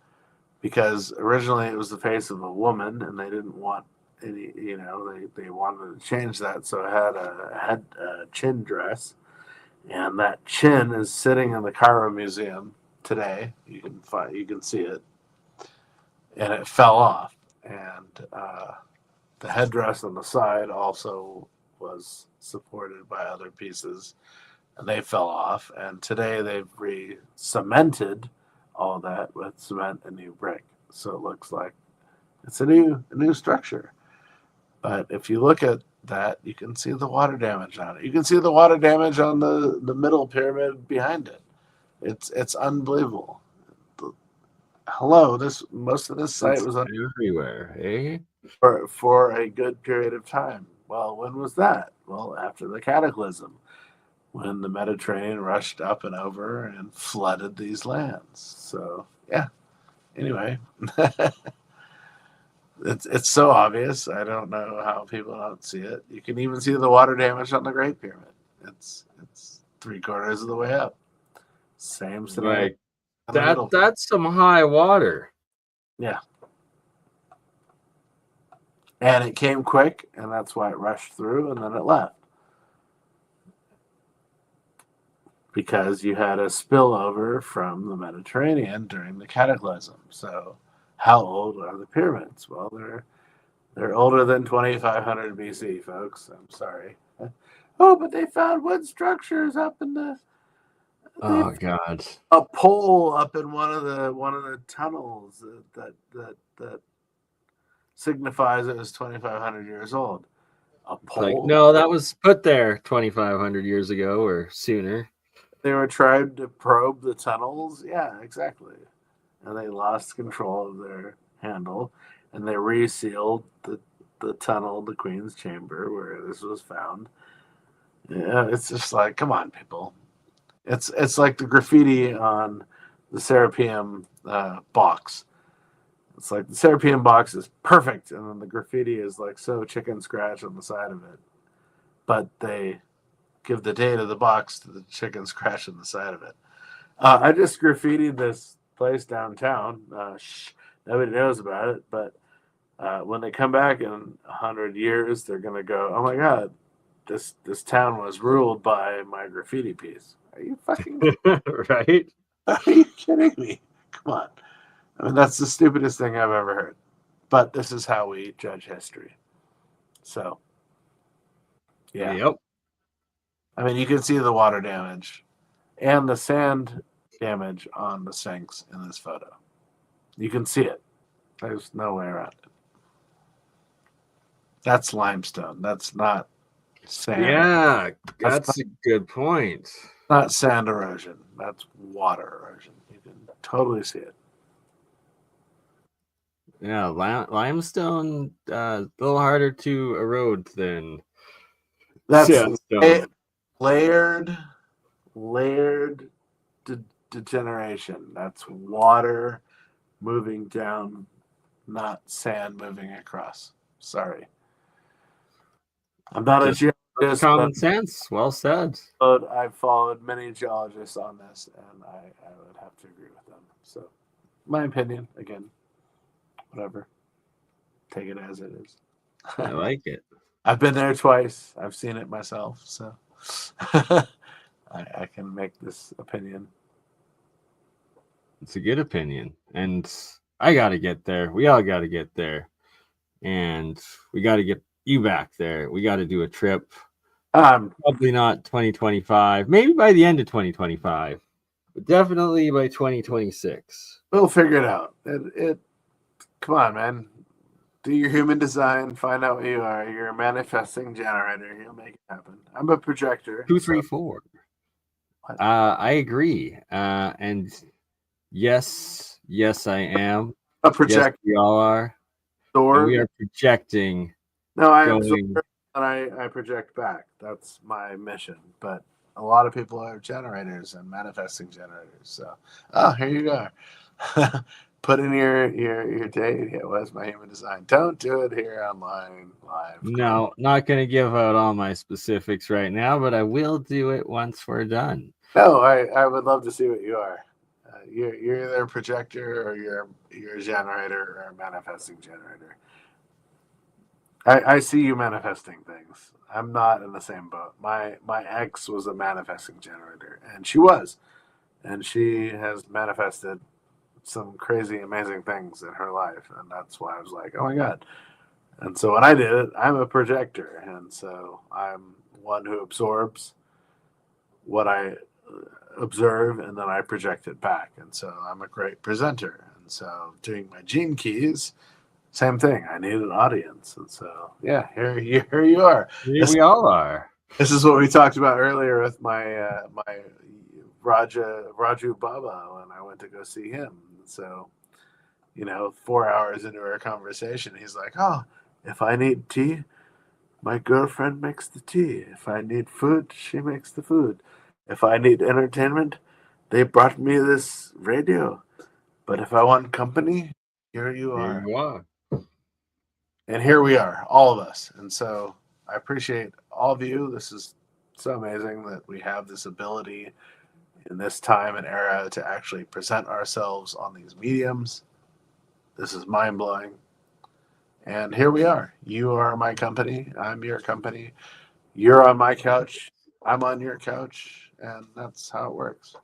because originally it was the face of a woman, and they didn't want any. They wanted to change that, so it had a chin dress, and that chin is sitting in the Cairo Museum today. You can see it, and it fell off, and the headdress on the side also was supported by other pieces, and they fell off. And today they've re-cemented all that with cement and new brick, so it looks like it's a new structure. But if you look at that, you can see the water damage on it. You can see the water damage on the middle pyramid behind it. It's unbelievable. Hello, most of this site was everywhere, eh? For a good period of time. Well, when was that? Well, after the cataclysm, when the Mediterranean rushed up and over and flooded these lands. So yeah. Anyway, it's so obvious. I don't know how people don't see it. You can even see the water damage on the Great Pyramid. It's 3/4 of the way up. Same scenario. Like that's some high water. Yeah. And it came quick, and that's why it rushed through, and then it left. Because you had a spillover from the Mediterranean during the cataclysm. So how old are the pyramids? Well, they're older than 2500 BC, folks. I'm sorry. Oh, but they found wood structures up in the Oh God. A pole up in one of the tunnels that signifies it was 2,500 years old. A pole? Like, no, that was put there 2,500 years ago or sooner. They were trying to probe the tunnels. Yeah, exactly. And they lost control of their handle, and they resealed the tunnel, the Queen's Chamber, where this was found. Yeah, it's just like, come on, people. It's like the graffiti on the Serapeum box. It's like the Serapeum box is perfect, and then the graffiti is like so chicken scratch on the side of it. But they give the date of the box to the chicken scratch on the side of it. I just graffitied this place downtown. Nobody knows about it, but when they come back in 100 years, they're going to go, oh my God, this town was ruled by my graffiti piece. Are you fucking right? Are you kidding me? Come on. I mean, that's the stupidest thing I've ever heard. But this is how we judge history. So, yeah. Yep. I mean, you can see the water damage and the sand damage on the Sphinx in this photo. You can see it. There's no way around it. That's limestone. That's not sand. Yeah, that's a good point. Not sand erosion. That's water erosion. You can totally see it. Yeah, limestone a little harder to erode than sandstone. Layered degeneration. That's water moving down, not sand moving across. Sorry. I'm not a geologist. Common sense. Well said. But I've followed many geologists on this, and I would have to agree with them. So, my opinion, again, whatever. Take it as it is. I like it. I've been there twice. I've seen it myself, so I can make this opinion. It's a good opinion, and I got to get there. We all got to get there, and we got to get you back there. We got to do a trip. Probably not 2025. Maybe by the end of 2025. But definitely by 2026. We'll figure it out. Come on, man. Do your human design. Find out what you are. You're a manifesting generator. You'll make it happen. I'm a projector. 234. I agree. And yes, I am. A Yes, projector. we all are. And we are projecting. No, I going- absorb and I project back. That's my mission. But a lot of people are generators and manifesting generators. So, here you go. Put in your date. Yeah, what's my human design? Don't do it here online live. No, not going to give out all my specifics right now, but I will do it once we're done. No, I would love to see what you are. You're either a projector or you're a generator or a manifesting generator. I see you manifesting things. I'm not in the same boat. My ex was a manifesting generator, and she has manifested some crazy, amazing things in her life, and that's why I was like, oh my god. And so when I did it, I'm a projector, and so I'm one who absorbs what I observe, and then I project it back, and so I'm a great presenter. And so doing my gene keys, same thing. I need an audience, and so yeah, here you are. We all are. This is what we talked about earlier with my my Raju Baba when I went to go see him. So, 4 hours into our conversation, he's like, "Oh, if I need tea, my girlfriend makes the tea. If I need food, she makes the food. If I need entertainment, they brought me this radio. But if I want company, here you are." Here you are. And here we are, all of us. And so I appreciate all of you. This is so amazing that we have this ability in this time and era to actually present ourselves on these mediums. This is mind-blowing. And here we are. You are my company. I'm your company. You're on my couch. I'm on your couch. And that's how it works.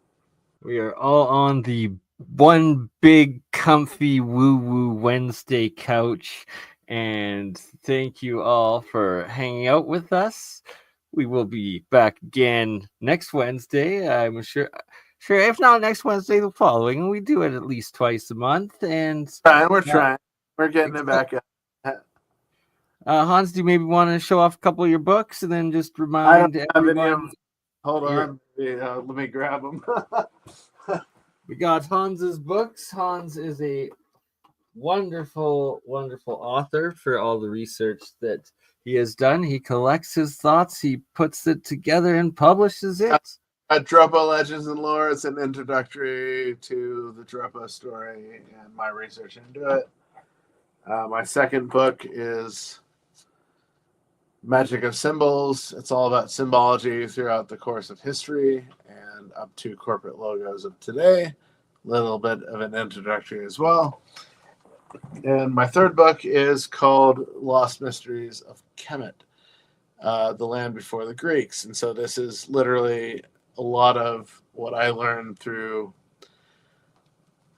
We are all on the one big comfy woo-woo Wednesday couch. And thank you all for hanging out with us. We will be back again next Wednesday. I'm sure if not next Wednesday, the following. We do it at least twice a month. And We're trying. We're getting it back up. Hans, do you maybe want to show off a couple of your books and then just remind everyone? Hold on. Let me grab them. We got Hans's books. Hans is a wonderful author for all the research that he has done. He collects his thoughts, he puts it together and publishes it. Dropa Legends and Lore is an introductory to the Dropa story and my research into it. My second book is Magic of Symbols. It's all about symbology throughout the course of history and up to corporate logos of today. A little bit of an introductory as well. And my third book is called Lost Mysteries of Kemet, the land before the Greeks. And so this is literally a lot of what I learned through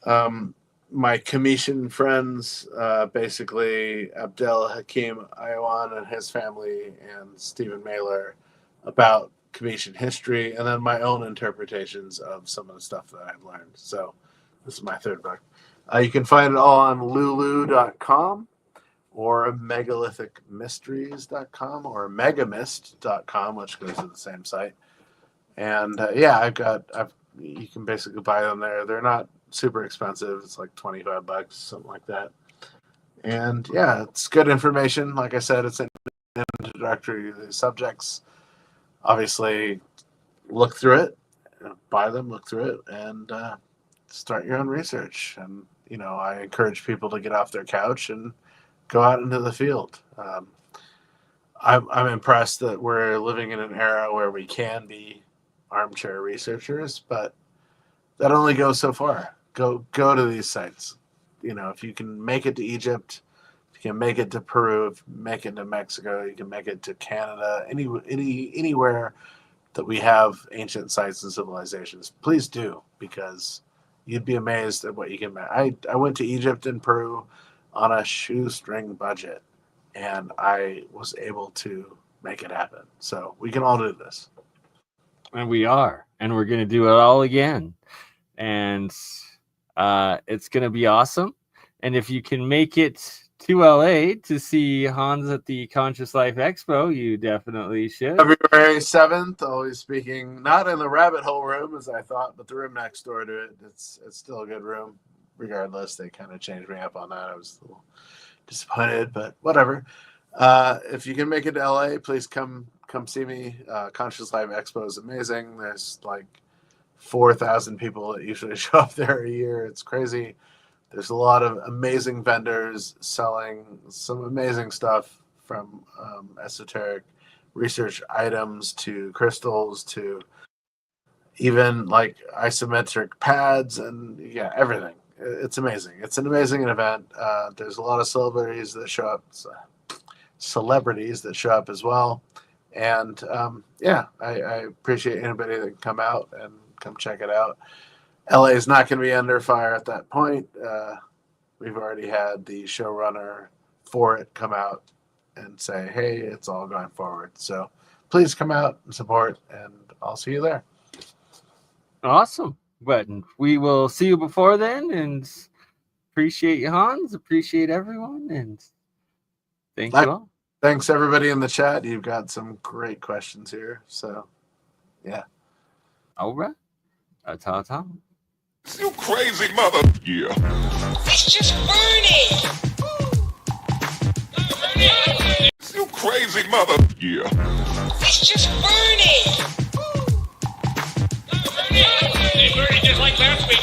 my Commission friends, basically Abdel Hakim Ayawan and his family and Stephen Mailer, about Commission history, and then my own interpretations of some of the stuff that I've learned. So this is my third book. You can find it all on lulu.com or megalithicmysteries.com or megamist.com, which goes to the same site. And you can basically buy them there. They're not super expensive. It's like $25, something like that. And yeah, it's good information. Like I said, it's an introductory to the subjects. Obviously, look through it, buy them, look through it, and start your own research. And I encourage people to get off their couch and go out into the field. I'm impressed that we're living in an era where we can be armchair researchers, but that only goes so far. Go to these sites. If you can make it to Egypt, if you can make it to Peru, make it to Mexico, you can make it to Canada, anywhere that we have ancient sites and civilizations, please do, because you'd be amazed at what you can make. I went to Egypt and Peru on a shoestring budget, and I was able to make it happen. So we can all do this. And we are. And we're going to do it all again. And it's going to be awesome. And if you can make it to LA to see Hans at the Conscious Life Expo, you definitely should. February 7th, always speaking, not in the rabbit hole room as I thought, but the room next door to it. It's still a good room. Regardless, they kind of changed me up on that. I was a little disappointed, but whatever. If you can make it to LA, please come see me. Conscious Life Expo is amazing. There's like 4,000 people that usually show up there a year. It's crazy. There's a lot of amazing vendors selling some amazing stuff, from esoteric research items to crystals to even like isometric pads and everything. It's amazing. It's an amazing event. There's a lot of celebrities that show up as well. And I appreciate anybody that can come out and come check it out. LA is not going to be under fire at that point. We've already had the showrunner for it come out and say, hey, it's all going forward. So please come out and support, and I'll see you there. Awesome. But we will see you before then, and appreciate you, Hans. Appreciate everyone, and thank you all. Thanks, everybody in the chat. You've got some great questions here. So, yeah. All right. Ta-ta. You crazy mother. Yeah. It's just BurnEye. You crazy mother. Yeah. It's just BurnEye. Hey, Bernie, just like last week,